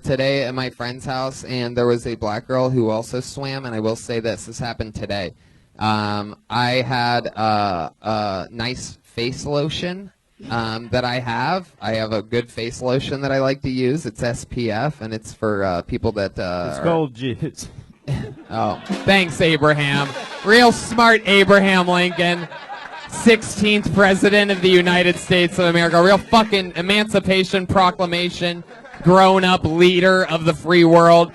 today at my friend's house, and there was a black girl who also swam. And I will say this happened today. I had a nice face lotion that I have. I have a good face lotion that I like to use. It's SPF, and it's for people that It's called jizz. Oh, thanks, Abraham. Real smart Abraham Lincoln. 16th President of the United States of America. Real fucking Emancipation Proclamation. Grown-up leader of the free world.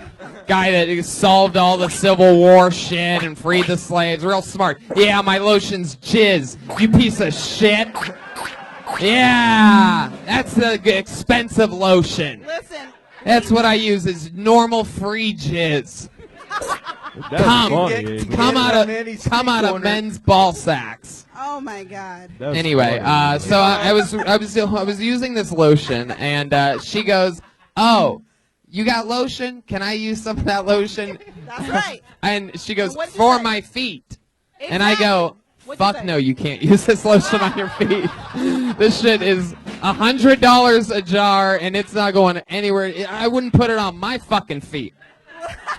Guy that solved all the Civil War shit and freed the slaves. Real smart. Yeah, my lotion's jizz. You piece of shit. Yeah, that's the expensive lotion. Listen. That's what I use is normal free jizz. That's Come, funny. get- Adrian. Come out on any of street come out of corner. men's ball sacks. Oh my God. That's Anyway, funny. so I was using this lotion, and she goes, "Oh, you got lotion? Can I use some of that lotion?" That's right. And she goes, What'd you "For say? my feet." And I Exactly. go, What'd you "Fuck say? no, you can't use this lotion on your feet. This shit is $100 a jar, and it's not going anywhere. I wouldn't put it on my fucking feet.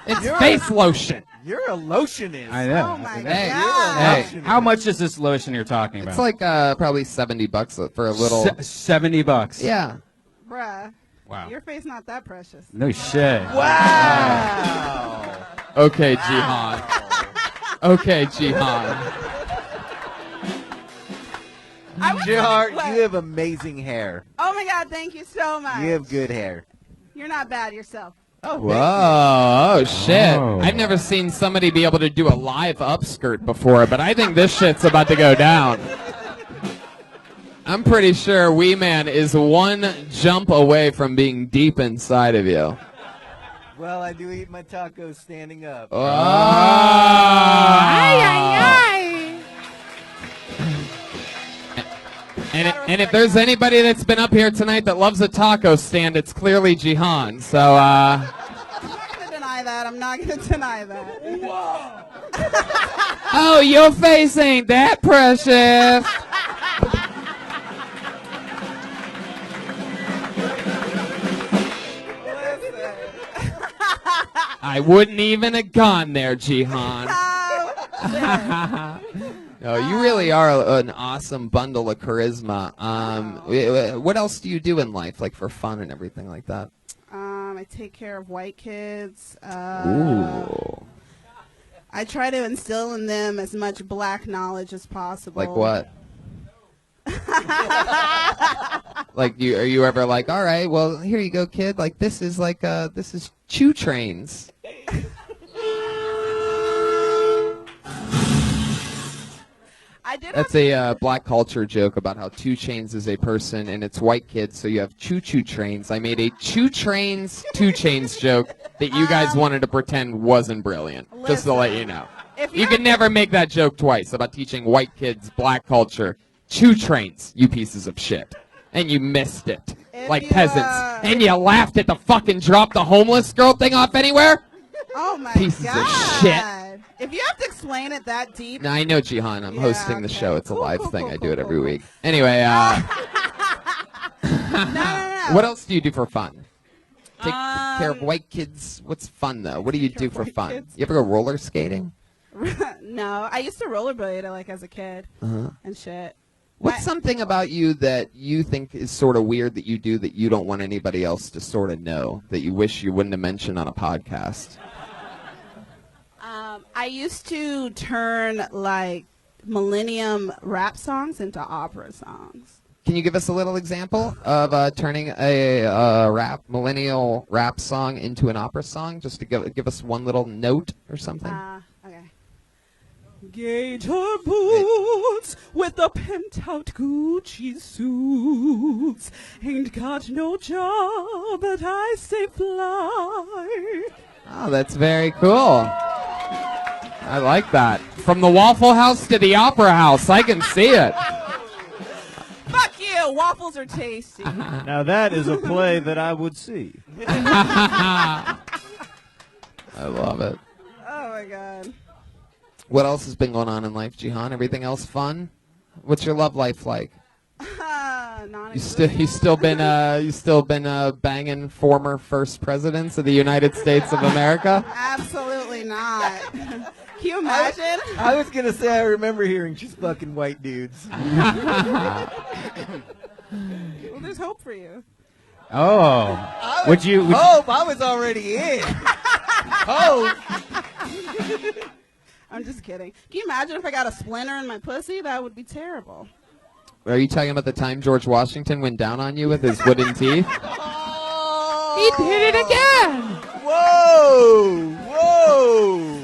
It's face lotion. You're a lotionist. I know. Oh my Hey, god. Hey, how much is this lotion you're talking about? It's like probably $70 for a little. $70. Yeah. Bruh. Wow. Your face not that precious. No shit. Wow. Okay, Jihan. Okay, Jihan. I was Jihar, like, you have amazing hair. oh my god, thank you so much. You have good hair. You're not bad yourself. Oh, Whoa, oh shit. Whoa. I've never seen somebody be able to do a live upskirt before, but I think this shit's about to go down. I'm pretty sure Wee Man is one jump away from being deep inside of you. Well, I do eat my tacos standing up. Oh. Ay, ay, ay. And if there's anybody that's been up here tonight that loves a taco stand, it's clearly Jihan. So, I'm not gonna deny that. I'm not gonna deny that. oh, your face ain't that precious. I wouldn't even have gone there, Jihan. No, you really are an awesome bundle of charisma. What else do you do in life, like for fun and everything like that? I take care of white kids. Ooh. I try to instill in them as much black knowledge as possible. Like what? Like are you ever like, all right, well, here you go, kid. Like this is chew trains. That's a black culture joke about how 2 Chainz is a person and it's white kids, so you have choo-choo trains. I made a 2 Trains, 2 Chainz joke that you guys wanted to pretend wasn't brilliant, just to let you know. You can never make that joke twice about teaching white kids black culture. 2 Trains, you pieces of shit. And you missed it, like peasants. And you laughed at the fucking drop the homeless girl thing off anywhere? Oh my Pieces god. of shit. If you have to explain it that deep. No, I know, Jihan. I'm hosting the show. It's a live thing. I do it every week. Anyway, No. what else do you do for fun? Take care of white kids. What's fun, though? What do you do for fun? kids. You ever go roller skating? No, I used to rollerblade like as a kid and shit. What's something about you that you think is sort of weird that you do that you don't want anybody else to sort of know, that you wish you wouldn't have mentioned on a podcast? I used to turn like millennium rap songs into opera songs. Can you give us a little example of turning a millennial rap song into an opera song? Just to give us one little note or something. Okay. Gator boots with the pent-out Gucci suits. Ain't got no job, but I stay fly. Oh, that's very cool. I like that. From the Waffle House to the Opera House, I can see it. Fuck you! Waffles are tasty. Now that is a play that I would see. I love it. Oh my god. What else has been going on in life, Jihan? Everything else fun? What's your love life like? You still been banging former first presidents of the United States of America? Absolutely not. Can you imagine? I was gonna say I remember hearing she's fucking white dudes. Well, there's hope for you. Oh. Would you? Hope I was already in. Hope. I'm just kidding. Can you imagine if I got a splinter in my pussy? That would be terrible. Are you talking about the time George Washington went down on you with his wooden teeth? Oh, He did it again! Whoa! Whoa!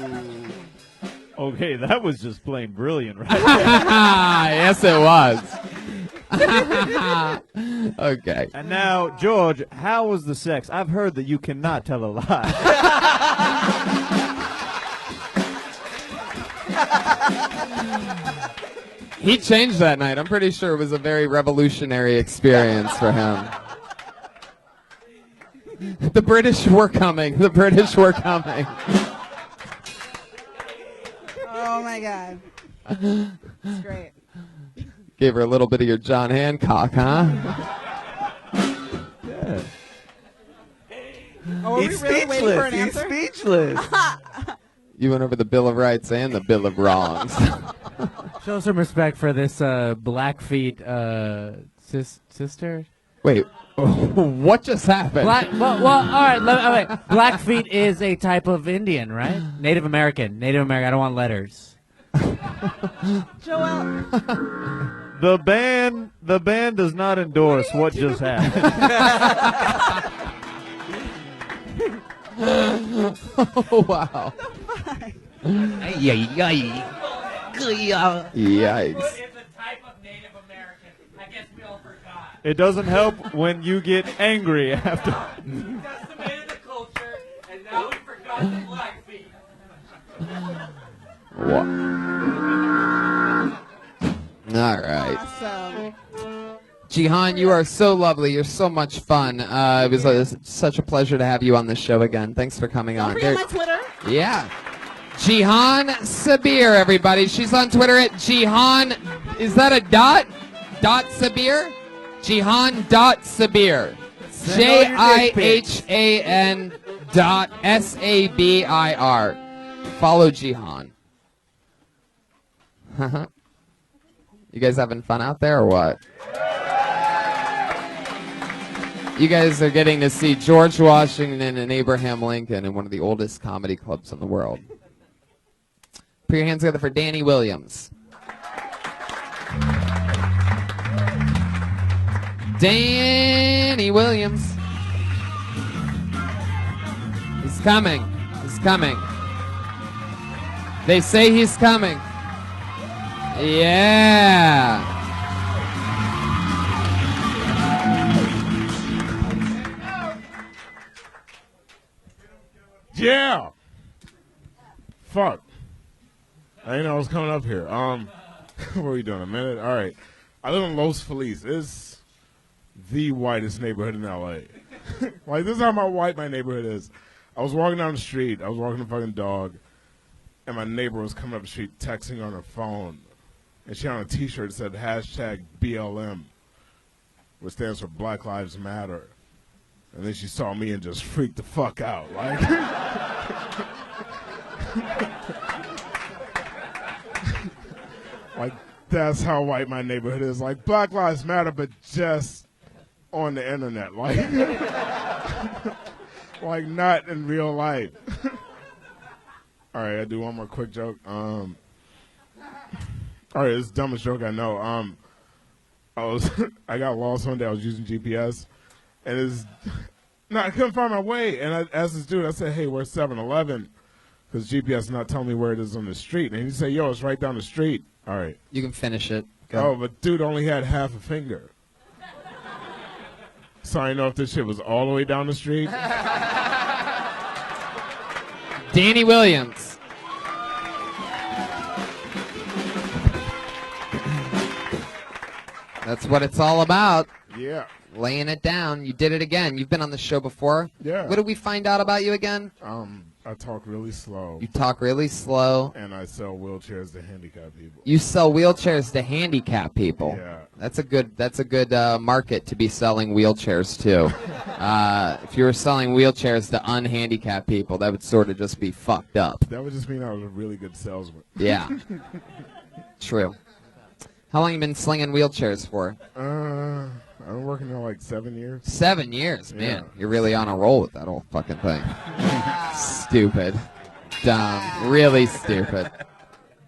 Okay, that was just plain brilliant, right? Yes, it was. Okay. And now, George, how was the sex? I've heard that you cannot tell a lie. He changed that night. I'm pretty sure it was a very revolutionary experience for him. The British were coming. The British were coming. Oh my god. It's great. Gave her a little bit of your John Hancock, huh? Oh, are we He's really waiting for an speechless. He's answer? speechless. You went over the Bill of Rights and the Bill of Wrongs. Show some respect for this Blackfeet sister. Wait, what just happened? Well, all right. Wait. Blackfeet is a type of Indian, right? Native American. I don't want letters. Joel, The band does not endorse what just happened. Oh, wow. Yikes. It doesn't help when you get angry after. Decimated the culture, and now we forgot the Blackfeet. All right. awesome. Jihan, you are so lovely. You're so much fun. It was such a pleasure to have you on the show again. Thanks for coming Don't on. forget my Twitter. Yeah. Jihan Sabir, everybody. She's on Twitter at Jihan. Is that a dot? Dot Sabir? Jihan dot Sabir. JIHAN dot SABIR. Follow Jihan. You guys having fun out there or what? You guys are getting to see George Washington and Abraham Lincoln in one of the oldest comedy clubs in the world. Put your hands together for Danny Williams. Danny Williams. He's coming. He's coming. They say he's coming. Yeah. Yeah. Fuck. I didn't know I was coming up here. What are we doing? A minute? All right. I live in Los Feliz. It's the whitest neighborhood in L.A. Like, this is how white my neighborhood is. I was walking down the street. I was walking a fucking dog. And my neighbor was coming up the street texting on her phone. And she had on a T-shirt that said hashtag BLM, which stands for Black Lives Matter. And then she saw me and just freaked the fuck out. Like, like, that's how white my neighborhood is. Like, Black Lives Matter, but just on the internet. Like, like not in real life. All right, I do one more quick joke. All right, it's the dumbest joke I know. I got lost one day. I was using GPS, and I couldn't find my way. And I asked this dude, I said, "Hey, where's 7-Eleven?" Because GPS is not telling me where it is on the street. And he said, "Yo, it's right down the street." All right. You can finish it. Go. Oh, but dude only had half a finger. So I didn't know if this shit was all the way down the street. Danny Williams. That's what it's all about. Yeah. Laying it down. You did it again. You've been on the show before. Yeah. What did we find out about you again? I talk really slow. You talk really slow. And I sell wheelchairs to handicapped people. You sell wheelchairs to handicapped people. Yeah. That's a good market to be selling wheelchairs to. If you were selling wheelchairs to unhandicapped people, that would sort of just be fucked up. That would just mean I was a really good salesman. Yeah. True. How long you been slinging wheelchairs for? I've been working there like 7 years. 7 years, man. Yeah. You're really on a roll with that whole fucking thing. Stupid. Dumb. Really stupid.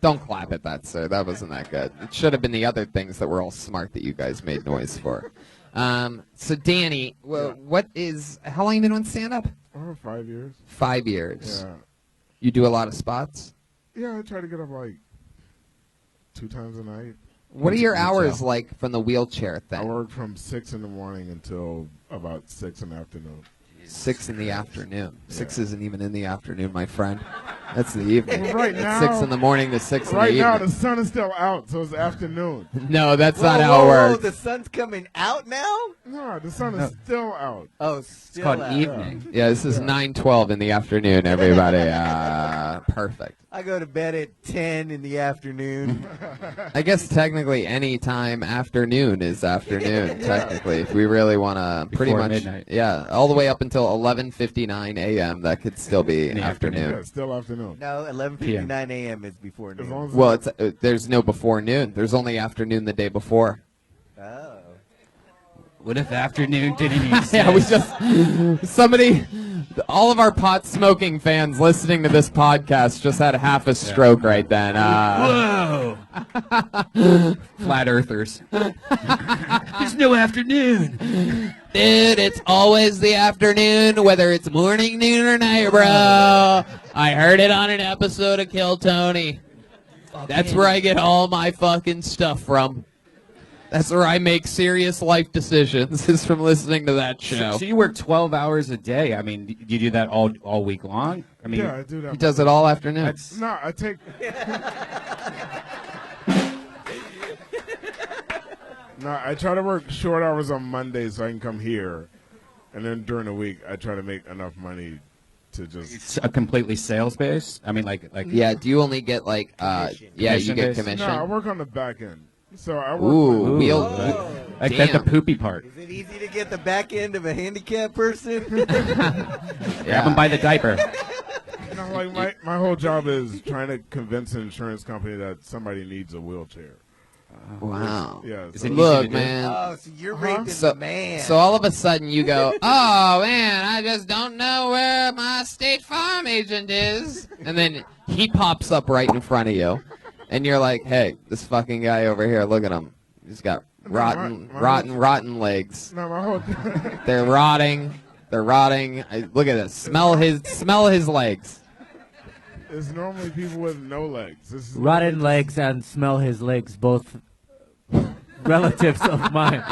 Don't clap at that, sir. That wasn't that good. It should have been the other things that were all smart that you guys made noise for. So, Danny, how long you been on stand-up? 5 years. 5 years. Yeah. You do a lot of spots? Yeah, I try to get up like 2 times a night. What are your hours like from the wheelchair I thing? work from 6 in the morning until about 6 in the afternoon. 6 in the afternoon. 6 isn't even in the afternoon, my friend. That's the evening. Well, right It's now, 6 in the morning to 6 in the right evening. now, the sun is still out, so it's afternoon. No, that's not how it works. The sun's coming out now? No, the sun is still out. Oh, It's called evening. Yeah, this is 9:12 in the afternoon, everybody. perfect. I go to bed at 10 in the afternoon. I guess technically any time afternoon is afternoon, technically, if we really want to pretty Before much. midnight. Yeah, all the way up until 11:59 a.m. That could still be Yeah, afternoon. still afternoon. No, 11:59 a.m. is before As noon. long as Well, it's there's no before noon. There's only afternoon the day before. Oh. What if afternoon didn't exist? Yeah, we just somebody, all of our pot smoking fans listening to this podcast just had half a stroke right then. Whoa! Flat earthers. There's no afternoon. Dude, it's always the afternoon, whether it's morning, noon, or night, bro. I heard it on an episode of Kill Tony. That's where I get all my fucking stuff from. That's where I make serious life decisions, is from listening to that show. So you work 12 hours a day. I mean, do you do that all week long? I mean, yeah, I do that. He does it all afternoon. No, I take. No, I try to work short hours on Mondays so I can come here, and then during the week I try to make enough money to just. it's a completely sales based. I mean, like Yeah, do you only get like, yeah, you Commission get based? No, I commission? work on the back end, so I work. Ooh, like, wheel. like that's the Damn. poopy part. Is it easy to get the back end of a handicapped person? Grab them by the diaper. no, like my whole job is trying to convince an insurance company that somebody needs a wheelchair. Wow. Yeah. Is so- it easy to Look, do? man. Oh, so you're raping So, the man. so all of a sudden you go, oh man, I just don't know where my State Farm agent is. And then he pops up right in front of you. And you're like, hey, this fucking guy over here, look at him. He's got rotten legs. No, my whole. They're rotting. They're rotting. Look at this. Smell his legs. It's normally people with no legs. This is Rotten legs and smell his legs, both relatives of mine.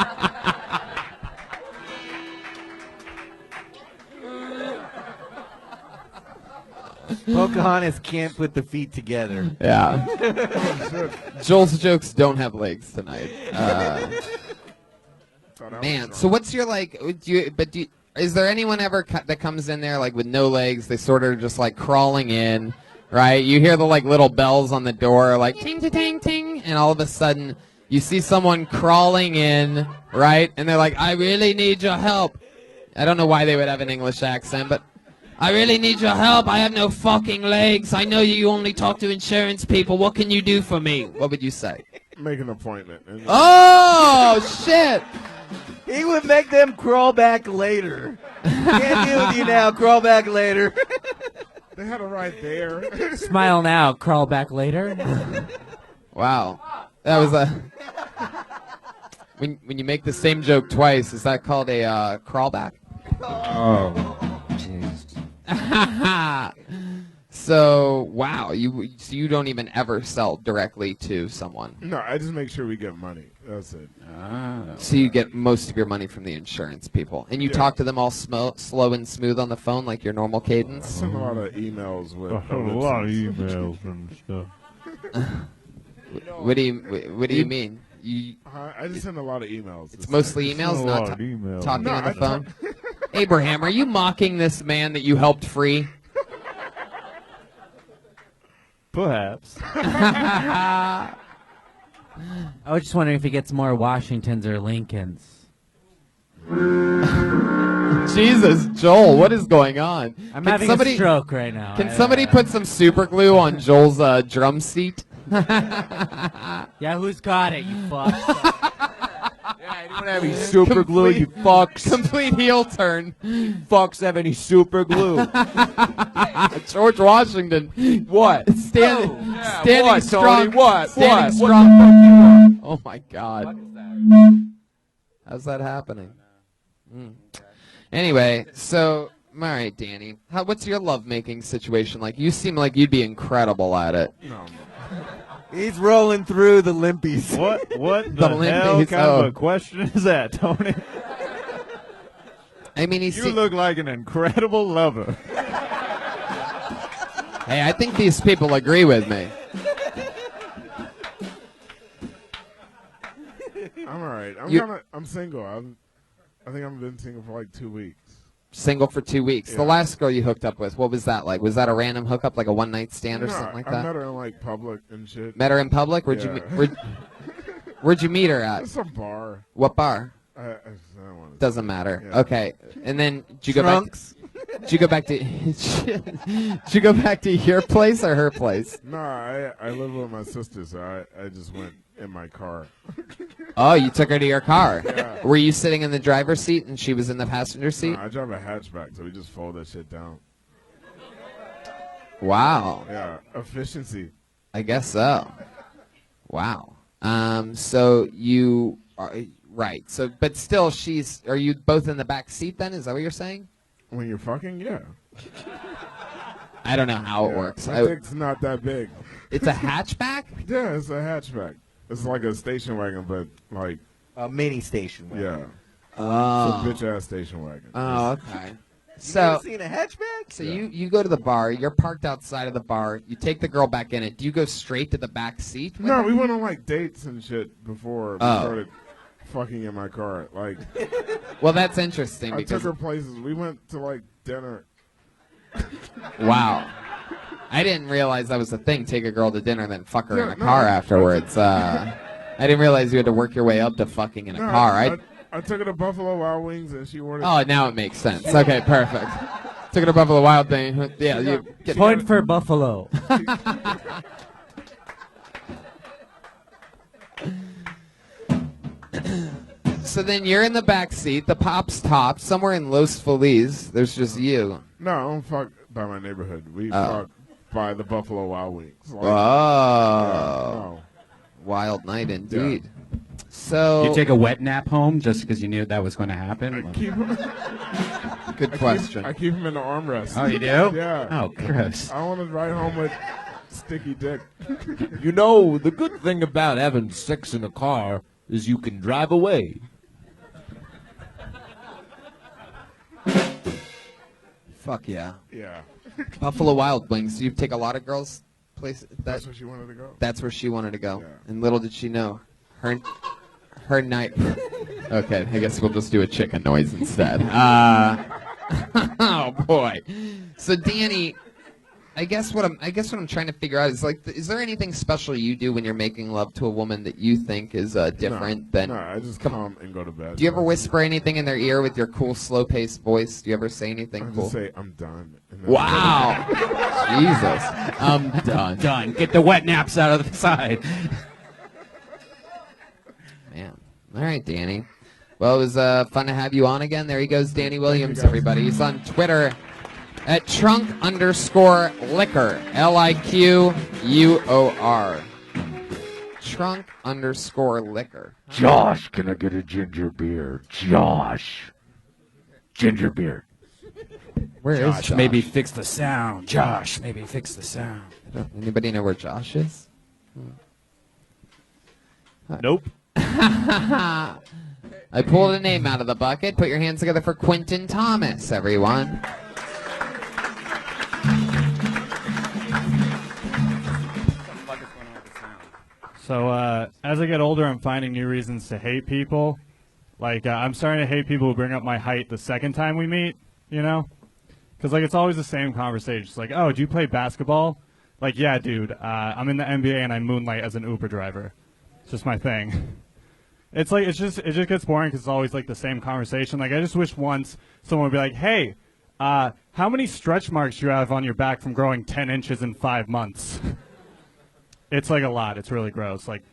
Pocahontas can't put the feet together. Yeah. Joel's jokes don't have legs tonight. Man, so what's your like? Is there anyone ever that comes in there like with no legs? They sort of just like crawling in, right? You hear the like little bells on the door, like ting ting ting ting, and all of a sudden you see someone crawling in, right? And they're like, "I really need your help." I don't know why they would have an English accent, but I really need your help. I have no fucking legs. I know you only talk to insurance people. What can you do for me? What would you say? Make an appointment. Oh shit! He would make them crawl back later. Can't deal with you now. Crawl back later. They had it right there. Smile now, crawl back later. Wow, that was a. When you make the same joke twice, is that called a crawlback? Oh, jeez. So wow, you don't even ever sell directly to someone. No, I just make sure we get money. That's it. So you get most of your money from the insurance people, and you talk to them all slow and smooth on the phone like your normal I cadence. send a lot of emails with. A lot of emails and stuff. What do you mean? I just send a lot of emails. It's mostly emails, a not lot of emails. talking No, on the I phone. Abraham, are you mocking this man that you helped free? Perhaps. I was just wondering if he gets more Washingtons or Lincolns. Jesus, Joel, what is going on? I'm Can having somebody- a stroke right now. Can somebody put some super glue on Joel's drum seat? Yeah, who's got it, you fuck? You don't have any super glue, you fucks. Complete heel turn. Fucks have any super glue. George Washington. What? Standing what, strong. Tony? What? Standing What? strong. Oh my God. How's that happening? Anyway, so all right, Danny. What's your lovemaking situation like? You seem like you'd be incredible at it. No. He's rolling through the limpies. What The the hell limpies, kind of a question is that, Tony? I mean, You look like an incredible lover. Hey, I think these people agree with me. I'm all right. I'm single. I think I've been single for like 2 weeks. Single for 2 weeks. Yeah. The last girl you hooked up with, what was that like? Was that a random hookup, like a one-night stand or something like I that? met her in like public and shit. Met her in public? Where'd you meet her at? It's a bar. What bar? I don't want to. Doesn't matter. Yeah. Okay. And then did you Trunks. did you go back to did you go back to your place or her place? No, I live with my sister, so I just went in my car. Oh, you took her to your car. Yeah. Were you sitting in the driver's seat and she was in the passenger seat? No, I drive a hatchback, so we just fold that shit down. Wow. Yeah, efficiency. I guess so. Wow. So you are right. So, but still, are you both in the back seat then? Is that what you're saying? When you're fucking, yeah. I don't know how it works. My dick's not that big. It's a hatchback? Yeah, it's a hatchback. It's like a station wagon, but like A mini station wagon. yeah. Oh. It's a bitch ass station wagon. Oh, okay. You So, never seen a hatchback? so you go to the bar. You're parked outside of the bar. You take the girl back in it. Do you go straight to the back seat? with No, her? we went on like dates and shit before we Oh. started fucking in my car. Like Well, that's interesting I because took her places. We went to like dinner. wow. I didn't realize that was a thing. Take a girl to dinner and then fuck her in Yeah, a no, car I- afterwards. I didn't realize you had to work your way up to fucking in a No, car. I took her to Buffalo Wild Wings and she ordered. Oh, now it makes sense. Okay, perfect. Took her to Buffalo Wild thing. Yeah, you get Point for Buffalo. So then you're in the back seat. The pop's top. Somewhere in Los Feliz, there's just you. No, I don't fuck by my neighborhood. We fuck by the Buffalo Wild Wings. Like, Oh, no. wild night indeed. So You take a wet nap home just because you knew that was going to happen? good question. I keep him in the armrest. Oh, you do? Yeah. Oh, gross. I want to ride home with sticky dick. You know, the good thing about having sex in a car is you can drive away. Fuck yeah. Yeah. Buffalo Wild Wings. You take a lot of girls places. That's where she wanted to go. That's where she wanted to go. Yeah. And little did she know, her night. Okay, I guess we'll just do a chicken noise instead. Oh boy. So Danny, I guess what I'm trying to figure out is like, is there anything special you do when you're making love to a woman that you think is different than? No, I just come and go to bed. Do you ever whisper anything in their ear with your cool, slow-paced voice? Do you ever say anything I cool? just say I'm done. And then- Wow. Jesus. I'm done. Done. Get the wet naps out of the side. Man. All right, Danny. Well, it was fun to have you on again. There he goes, Danny Williams, everybody. He's on Twitter at trunk_liquor. LIQUOR. Trunk_liquor. Josh, can I get a ginger beer? Josh. Ginger beer. Where is Josh, Josh? maybe fix the sound. Josh, maybe fix the sound. Anybody know where Josh is? Nope. I pulled a name out of the bucket. Put your hands together for Quentin Thomas, everyone. So as I get older, I'm finding new reasons to hate people. Like I'm starting to hate people who bring up my height the second time we meet. You know, because like it's always the same conversation. It's like, oh, do you play basketball? Like, yeah, dude. I'm in the NBA and I moonlight as an Uber driver. It's just my thing. It's like it just gets boring because it's always like the same conversation. Like I just wish once someone would be like, hey, how many stretch marks do you have on your back from growing 10 inches in 5 months? It's like a lot. It's really gross. Like,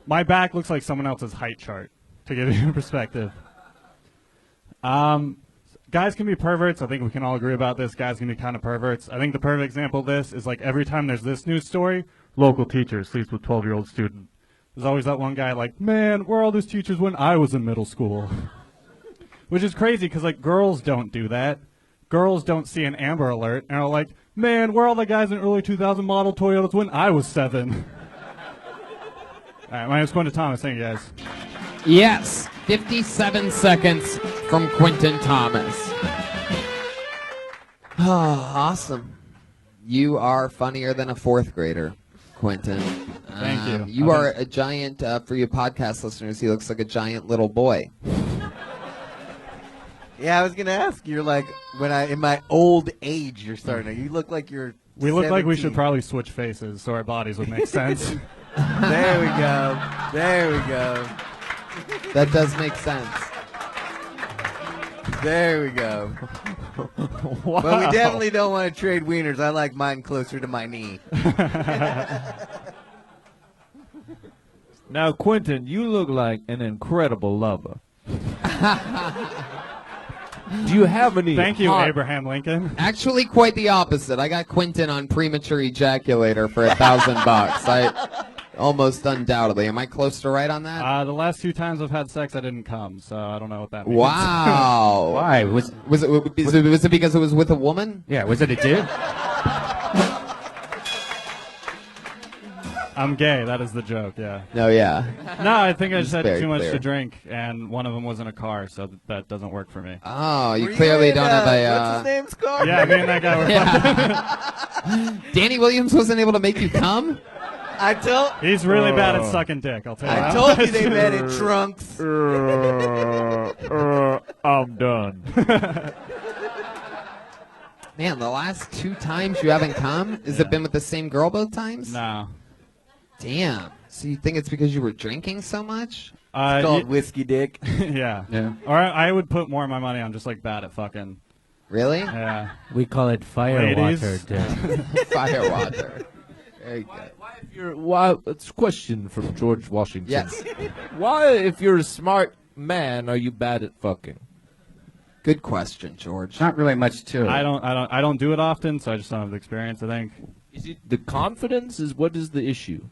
my back looks like someone else's height chart, to give you perspective. Guys can be perverts. I think we can all agree about this. Guys can be kind of perverts. I think the perfect example of this is like every time there's this news story, local teacher sleeps with 12-year-old student. There's always that one guy like, man, where are all those teachers when I was in middle school? Which is crazy because like girls don't do that. Girls don't see an Amber Alert and are like, man, where are all the guys in early 2000 model Toyotas when I was 7? All right, my name's Quentin Thomas. Thank you, guys. Yes, 57 seconds from Quentin Thomas. Oh, awesome. You are funnier than a fourth grader, Quentin. Thank you. You are a giant, for you podcast listeners, he looks like a giant little boy. Yeah, I was gonna ask. You're like in my old age, you're starting. You look like you're. We look like we 17. should probably switch faces so our bodies would make sense. There we go. There we go. That does make sense. There we go. Wow. But we definitely don't want to trade wieners. I like mine closer to my knee. Now, Quentin, you look like an incredible lover. Do you have any? Thank you, hot- Abraham Lincoln. Actually, quite the opposite. I got Quentin on premature ejaculator for $1,000. I almost undoubtedly. Am I close to right on that? The last 2 times I've had sex, I didn't come, so I don't know what that means. Wow. Why? Was it because it was with a woman? Yeah, was it a dude? I'm gay. That is the joke. Yeah. No, yeah. No, I think I It's just had very too much clear. to drink, and one of them was in a car, so that doesn't work for me. Oh, you Were clearly in, don't have a. What's his name's car? Yeah, me and that guy were. Yeah. Danny Williams wasn't able to make you come? I told. He's really bad at sucking dick. I'll tell you. I that told you much. they met in trunks. I'm done. Man, the last 2 times you haven't come? Has it been with the same girl both times? No. Damn. So you think it's because you were drinking so much? It's called whiskey dick. Yeah. Yeah. Or I would put more of my money on just like bad at fucking. Really? Yeah. We call it fire Ladies. water, dick. Fire water. Very good. Why? It's a question from George Washington. Yes. Why, if you're a smart man, are you bad at fucking? Good question, George. Not really much to it. I don't do it often, so I just don't have the experience. I think. Is it the confidence? What is the issue?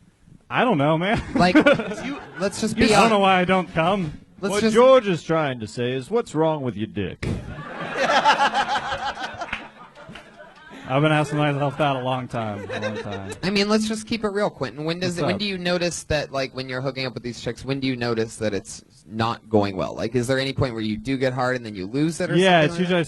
I don't know, man. Like, let's just be I don't know honest. why I don't come. Let's What just. George is trying to say is, what's wrong with your dick? I've been asking myself that a long time. I mean, let's just keep it real, Quentin. When What's when up? do you notice that, like, when you're hooking up with these chicks, when do you notice that it's not going well? Like, is there any point where you do get hard and then you lose it or Yeah, something? it's like usually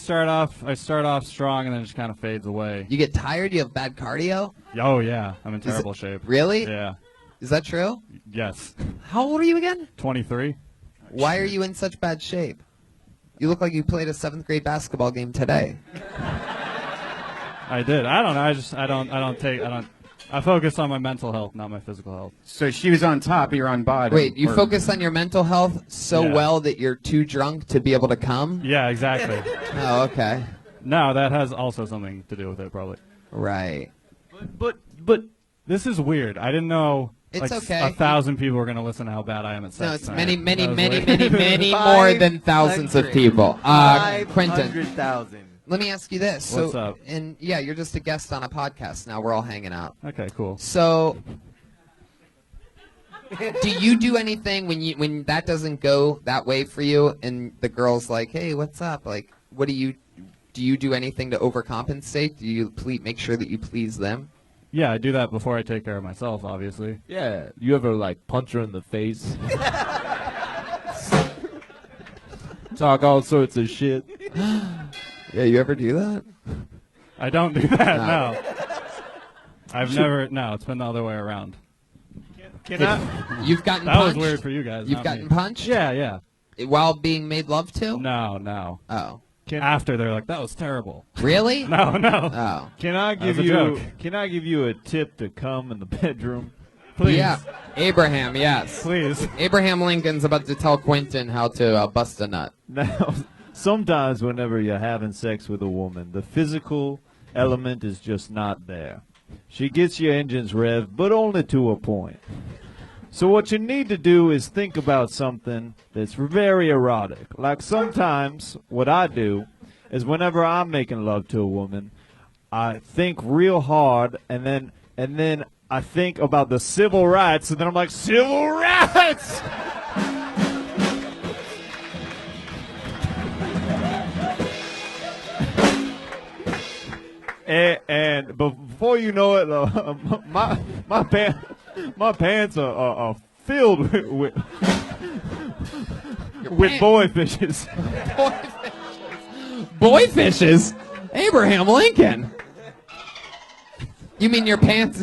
I start off strong and then it just kind of fades away. that? You get tired? You have bad cardio? Oh yeah, I'm in Is it- terrible shape. Really? Yeah. Is that true? Yes. How old are you again? 23. Why are you in such bad shape? You look like you played a 7th grade basketball game today. I did. I don't know. I focus on my mental health, not my physical health. So she was on top, you're on bottom. Wait, you or- focus on your mental health so Yeah. well that you're too drunk to be able to come? Yeah, exactly. Oh, okay. No, that has also something to do with it, probably. Right. But This is weird. I didn't know. It's like, okay. 1,000 people were going to listen to how bad I am at sex. No, it's tonight. many, many, That was many, weird. many, many more than thousands of people. Quentin, 500,000. let me ask you this. What's so, up? And yeah, you're just a guest on a podcast now. We're all hanging out. Okay, cool. So, do you do anything when that doesn't go that way for you, and the girl's like, "Hey, what's up?" Like, what do you do anything to overcompensate? Do you make sure that you please them? Yeah, I do that before I take care of myself, obviously. yeah, you ever like punch her in the face? Talk all sorts of shit. Yeah, you ever do that? I don't do that, No. no. I've never, no, it's been the other way around. Can I? You've gotten That was punched? weird for you guys. You've not gotten me. punched? Yeah, yeah. While being made love to? No. Oh. After they're like, that was terrible. Really? No. Oh. Can I That was give a you? joke. Can I give you a tip to come in the bedroom? Please. Yeah. Abraham, yes. Please. Abraham Lincoln's about to tell Quentin how to bust a nut. Now, sometimes whenever you're having sex with a woman, the physical element is just not there. She gets your engines revved, but only to a point. So what you need to do is think about something that's very erotic. Like sometimes what I do is whenever I'm making love to a woman, I think real hard and then I think about the civil rights and then I'm like, civil rights! And before you know it, my pants are filled with boy fishes. Boy fishes? Abraham Lincoln? You mean your pants...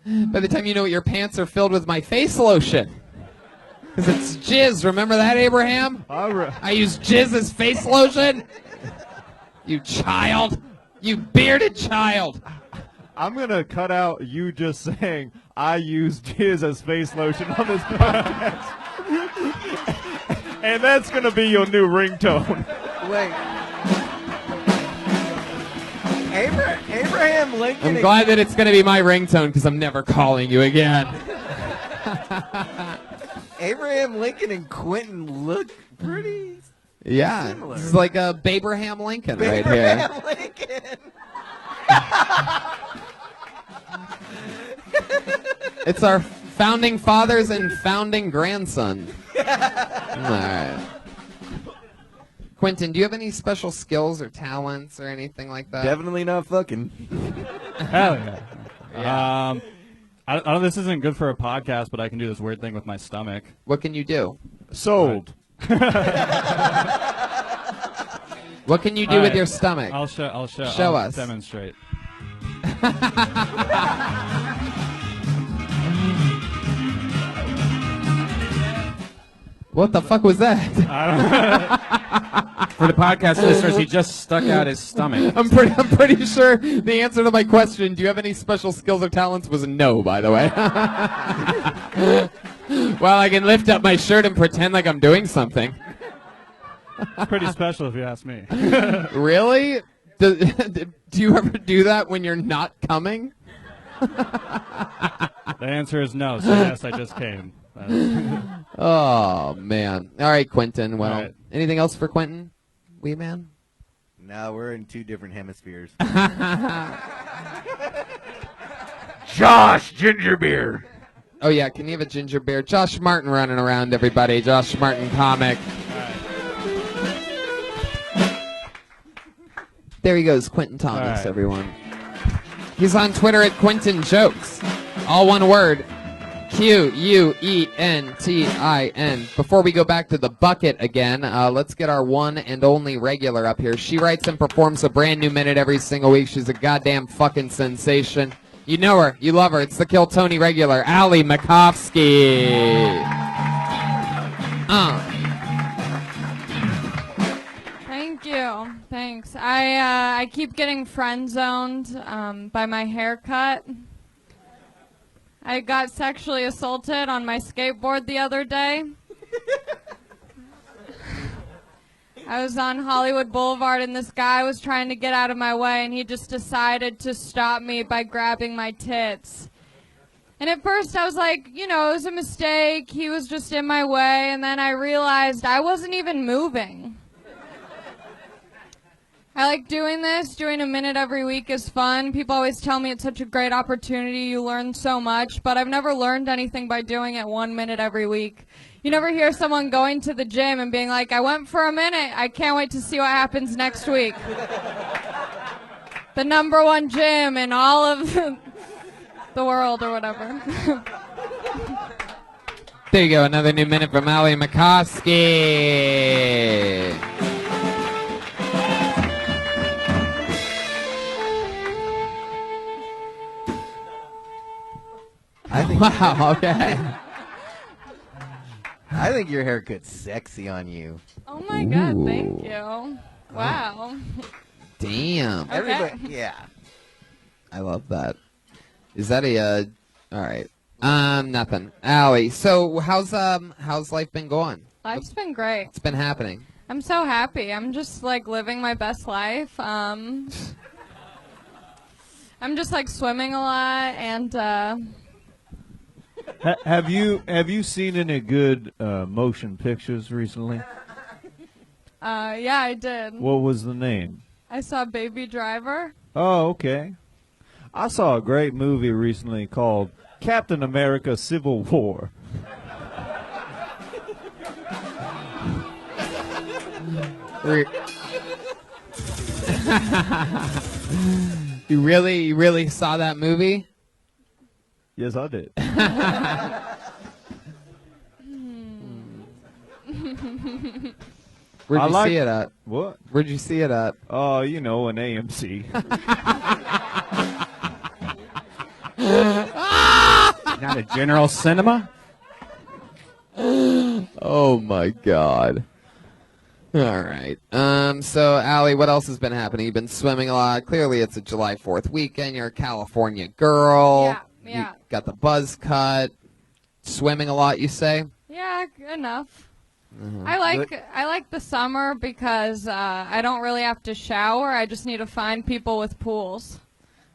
By the time you know it, your pants are filled with my face lotion. Because it's jizz. Remember that, Abraham? I use jizz as face lotion. You child. You bearded child. I'm going to cut out you just saying I use jizz as face lotion on this podcast. And that's going to be your new ringtone. Wait. Abraham Lincoln. I'm glad that it's going to be my ringtone because I'm never calling you again. Abraham Lincoln and Quentin look pretty. Yeah, similar. this is like a Babraham Lincoln right here. Abraham Lincoln. It's our founding fathers and founding grandson. All right. Quentin, do you have any special skills or talents or anything like that? Definitely not fucking. Hell yeah. I don't, this isn't good for a podcast, but I can do this weird thing with my stomach. What can you do? Sold. What can you do with your stomach? I'll show. Show us. Demonstrate. What the fuck was that? For the podcast listeners, he just stuck out his stomach. I'm pretty sure the answer to my question, do you have any special skills or talents, was no, by the way. Well, I can lift up my shirt and pretend like I'm doing something. Pretty special if you ask me. Really? Do you ever do that when you're not coming? The answer is no, so yes, I just came. Oh, man. All right, Quentin. Well, All right. Anything else for Quentin? Wee man? No, we're in two different hemispheres. Josh Ginger Beer. Oh, yeah. Can you have a ginger beer? Josh Martin running around, everybody. Josh Martin comic. There he goes, Quentin Thomas, All right. everyone. He's on Twitter at Quentin Jokes. All one word. Quentin. Before we go back to the bucket again, let's get our one and only regular up here. She writes and performs a brand new minute every single week. She's a goddamn fucking sensation. You know her. You love her. It's the Kill Tony regular, Allie Makovsky. Thank you. Thanks. I keep getting friend zoned by my haircut. I got sexually assaulted on my skateboard the other day. I was on Hollywood Boulevard and this guy was trying to get out of my way and he just decided to stop me by grabbing my tits. And at first I was like, you know, it was a mistake. He was just in my way. And then I realized I wasn't even moving. I like doing this. Doing a minute every week is fun. People always tell me it's such a great opportunity. You learn so much. But I've never learned anything by doing it 1 minute every week. You never hear someone going to the gym and being like, I went for a minute. I can't wait to see what happens next week. The #1 gym in all of the world or whatever. There you go. Another new minute from Allie Makovsky. Wow, okay. I think your haircut's sexy on you. Oh my God, thank you. Wow. Damn. Okay. Everybody, yeah. I love that. Is that a, all right. Nothing. Allie, so how's life been going? Life's been great. What's been happening? I'm so happy. I'm just like living my best life. I'm just like swimming a lot and Have you seen any good motion pictures recently? yeah, I did. What was the name? I saw Baby Driver. Oh, okay. I saw a great movie recently called Captain America: Civil War. You really saw that movie? Yes, I did. Where'd you see it at? What? Where'd you see it at? Oh, you know, an AMC. Not a general cinema? Oh my God. All right. So, Allie, what else has been happening? You've been swimming a lot. Clearly, it's a July 4th weekend. You're a California girl. Yeah. You got the buzz cut. Swimming a lot, you say? Yeah, enough. Mhm. I like the summer because I don't really have to shower. I just need to find people with pools.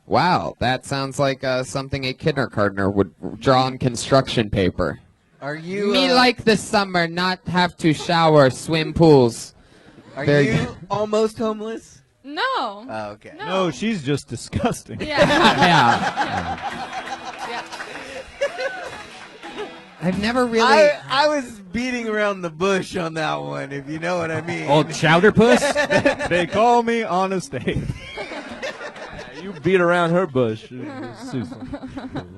Wow, that sounds like something a kindergartner would draw on construction paper. Are you? Me like the summer, not have to shower, swim pools. Are Very you good. almost homeless? No. Oh, okay. No, she's just disgusting. I've never really. I was beating around the bush on that one, if you know what I mean. Old chowder puss? They call me Honest Abe. You beat around her bush.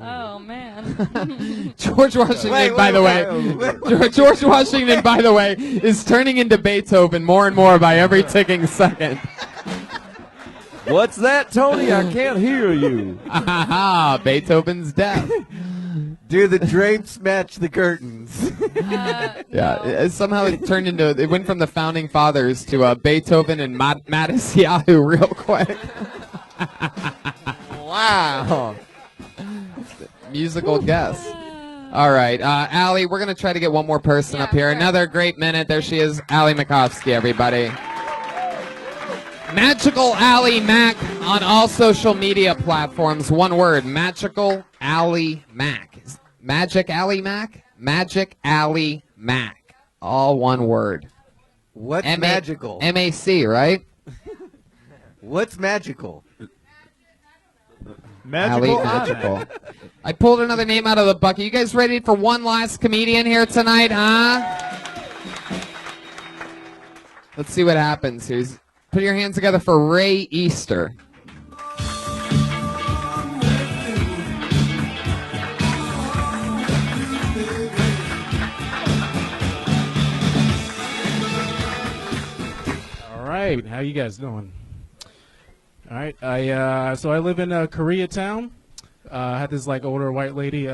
Oh man. George Washington, by the way, George Washington, by the way, is turning into Beethoven more and more by every ticking second. What's that, Tony? I can't hear you. Beethoven's death. Do the drapes match the curtains? Somehow it went from the founding fathers to Beethoven and Mattis Yahoo real quick. Wow. Musical guess. All right, Allie, we're going to try to get one more person up here. Another great minute. There she is, Allie Makovsky, everybody. Magical Allie Mac on all social media platforms. One word, Magical Allie Mac. Magic Allie Mac? Magic Allie Mac. All one word. What's magical? M-A-C, right? What's magical? Magical? Magical. I pulled another name out of the bucket. You guys ready for one last comedian here tonight, huh? Let's see what happens here. Put your hands together for Ray Easter. All right, how you guys doing? All right, so I live in Koreatown. I had this like older white lady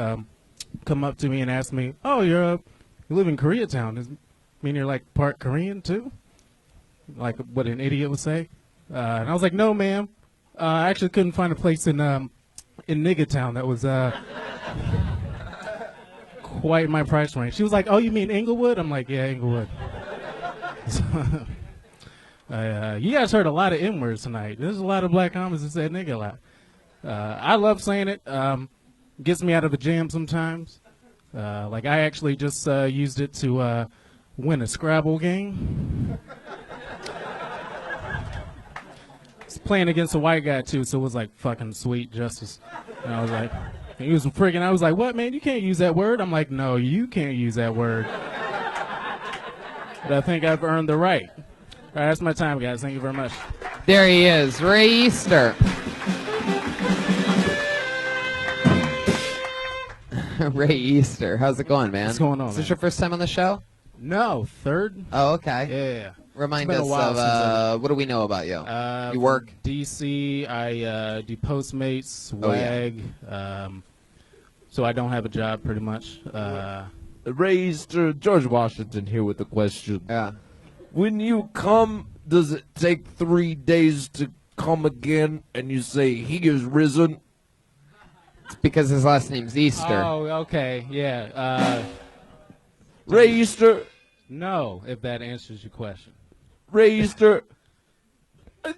come up to me and ask me, "Oh, you live in Koreatown? Does it mean you're like part Korean too?" Like what an idiot would say. And I was like, "No, ma'am. I actually couldn't find a place in Niggatown that was quite my price range." She was like, "Oh, you mean Inglewood?" I'm like, "Yeah, Inglewood." You guys heard a lot of N-words tonight. There's a lot of black comics that said nigga a lot. I love saying it. Gets me out of a jam sometimes. Like I actually just used it to win a Scrabble game. It's playing against a white guy too, so it was like fucking sweet justice. And I was like, he was freaking. I was like, "What, man? You can't use that word." I'm like, "No, you can't use that word." But I think I've earned the right. All right, that's my time, guys. Thank you very much. There he is, Ray Easter. Ray Easter. How's it going, man? What's going on, Is this man? your first time on the show? No, third. Oh, okay. Yeah. Remind It's been a us while of, since I- what do we know about you? You from work? DC. I do Postmates, Oh, yeah. WAG. So I don't have a job, pretty much. Ray Easter, George Washington here with the question. Yeah. When you come, does it take 3 days to come again and you say he is risen? It's because his last name's Easter. Oh, okay. Yeah. Ray Easter. No, if that answers your question. Ray Easter.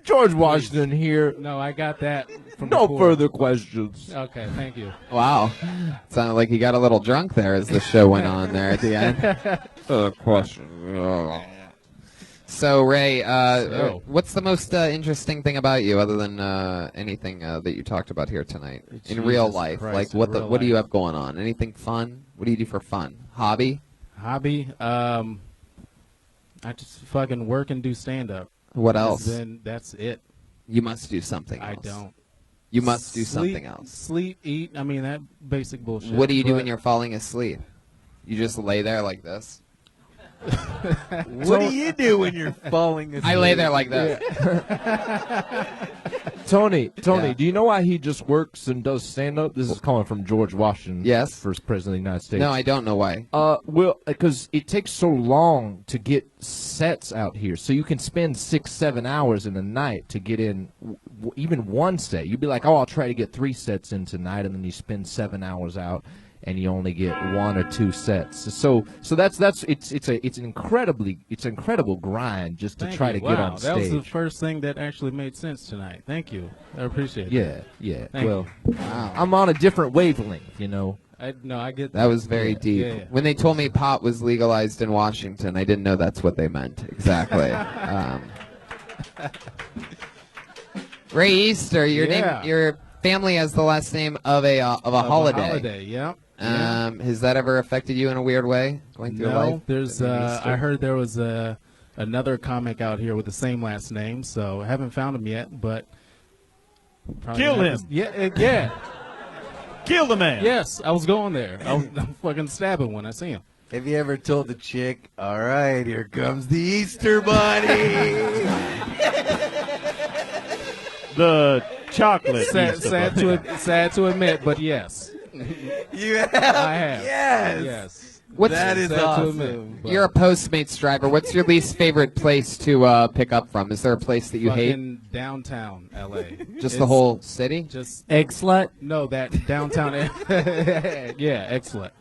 George Washington here. No, I got that from No before. further questions. Okay, thank you. Wow. Sounded like he got a little drunk there as the show went on there at the end. Question. So, Ray, what's the most interesting thing about you, other than anything that you talked about here tonight in real life? Christ, Like, in what real what do you life. have going on? Anything fun? What do you do for fun? Hobby? Hobby? I just fucking work and do stand-up. What else? Then that's it. You must do something else. I don't. You must do Sleep- something else. Sleep, eat. I mean, that basic bullshit. What do you do but- when you're falling asleep? You just lay there like this? What do you do when you're falling asleep? I lay there like this. Tony, Yeah. do you know why he just works and does stand-up? This is coming from George Washington. Yes. First president of the United States. No, I don't know why. Well, because it takes so long to get sets out here. So you can spend 6-7 hours in a night to get in even one set. You'd be like, oh, I'll try to get 3 sets in tonight, and then you spend 7 hours out, and you only get 1 or 2 sets. So that's it's an incredible grind just to Thank try you. to get Wow, on that was stage. the first thing that actually made sense tonight. Thank you. I appreciate it. Yeah. Thank Well, you. Wow. I'm on a different wavelength, you know. I get That was very deep. Yeah. When they told me pot was legalized in Washington, I didn't know that's what they meant exactly. Ray Easter, your family has the last name of a holiday. Yeah. Has that ever affected you in a weird way going through life? No, there's. I heard there was another comic out here with the same last name, so I haven't found him yet, but probably Kill not him. this- Yeah. Kill the man. Yes, I was going there. I'm fucking stabbing when I see him. Have you ever told the chick, all right, here comes the Easter Bunny? The chocolate. Sad to admit, but yes. You have? I have. Yes. That is sad to awesome. admit, You're a Postmates driver. What's your least favorite place to pick up from? Is there a place that you hate? Fucking downtown L.A. Just the whole city? Just Egg slut? No, that downtown. Yeah, excellent.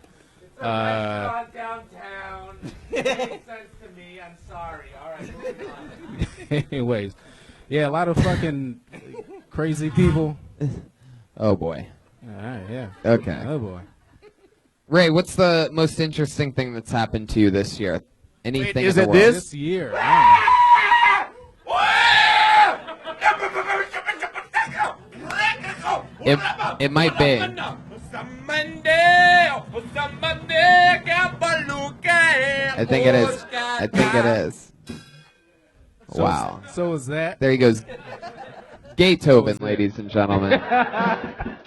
downtown. Makes sense to me. I'm sorry. All right. Anyways, yeah, a lot of fucking crazy people. Oh boy. All right, yeah. Okay. Oh boy. Ray, what's the most interesting thing that's happened to you this year? Anything is in the it world? This year. I It might be. I think it is. I think it is. Wow. So is that? There he goes. Beethoven, ladies and gentlemen. Yeah,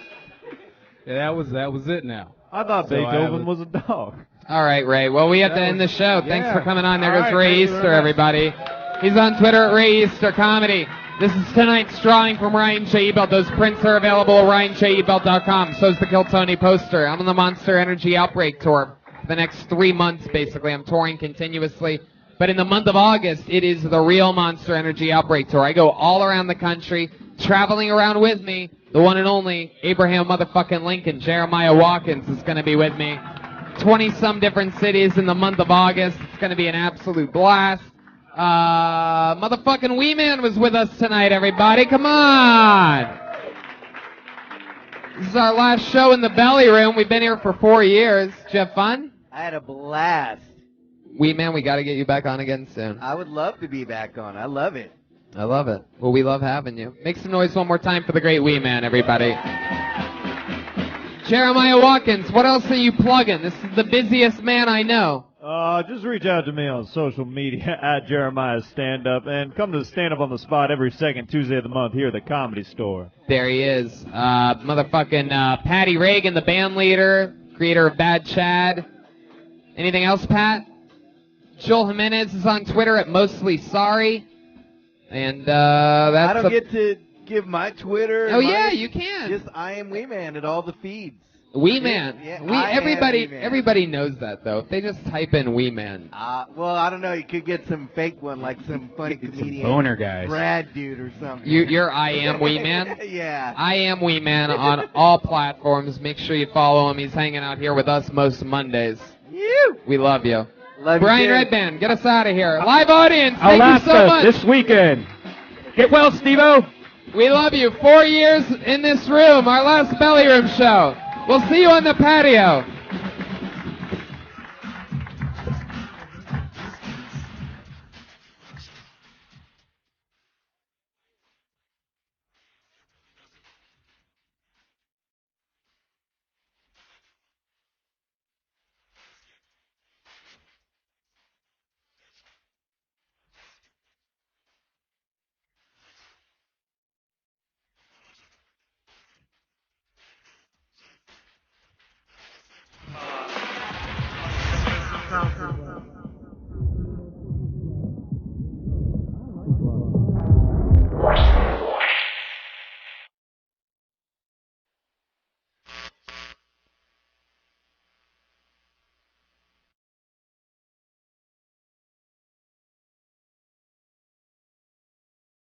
that was it now. I thought So I Beethoven have a- was a dog. All right, Ray. Well, we have to end the show. Thanks yeah. for coming on. There All goes right, Ray thank you very Easter, much. everybody. He's on Twitter at Ray Easter Comedy. This is tonight's drawing from Ryan J. Ebelt. Those prints are available at RyanJEbelt.com. So is the Kill Tony poster. I'm on the Monster Energy Outbreak Tour for the next 3 months, basically. I'm touring continuously. But in the month of August, it is the real Monster Energy Outbreak Tour. I go all around the country, traveling around with me. The one and only Abraham motherfucking Lincoln, Jeremiah Watkins, is going to be with me. 20-some different cities in the month of August. It's going to be an absolute blast. Motherfucking Wee Man was with us tonight, everybody. Come on! This is our last show in the Belly Room. We've been here for 4 years. Did you have fun? I had a blast. Wee Man, we got to get you back on again soon. I would love to be back on. I love it. I love it. Well, we love having you. Make some noise one more time for the great Wee Man, everybody. Jeremiah Watkins, what else are you plugging? This is the busiest man I know. Just reach out to me on social media at Jeremiah Stand Up and come to the Stand Up on the Spot every second Tuesday of the month here at the Comedy Store. There he is. Motherfucking Patty Reagan, the band leader, creator of Bad Chad. Anything else, Pat? Joel Jimenez is on Twitter at Mostly Sorry. And that's I don't get to give my Twitter. Oh, yeah, you can. Just I am Wee Man at all the feeds. Wee Man. Yeah, Everybody knows that, though. If they just type in Wee Man. Well, I don't know. You could get some fake one, like some funny comedian. boner guys. Brad dude or something. You're I Am Wee Man? Yeah. I Am Wee Man on all platforms. Make sure you follow him. He's hanging out here with us most Mondays. We love you. Love Brian you too. Redband, get us out of here. Live audience, thank you so much. this weekend. Get well, Steve-O. We love you. 4 years in this room, our last Belly Room show. We'll see you on the patio. Sounds good.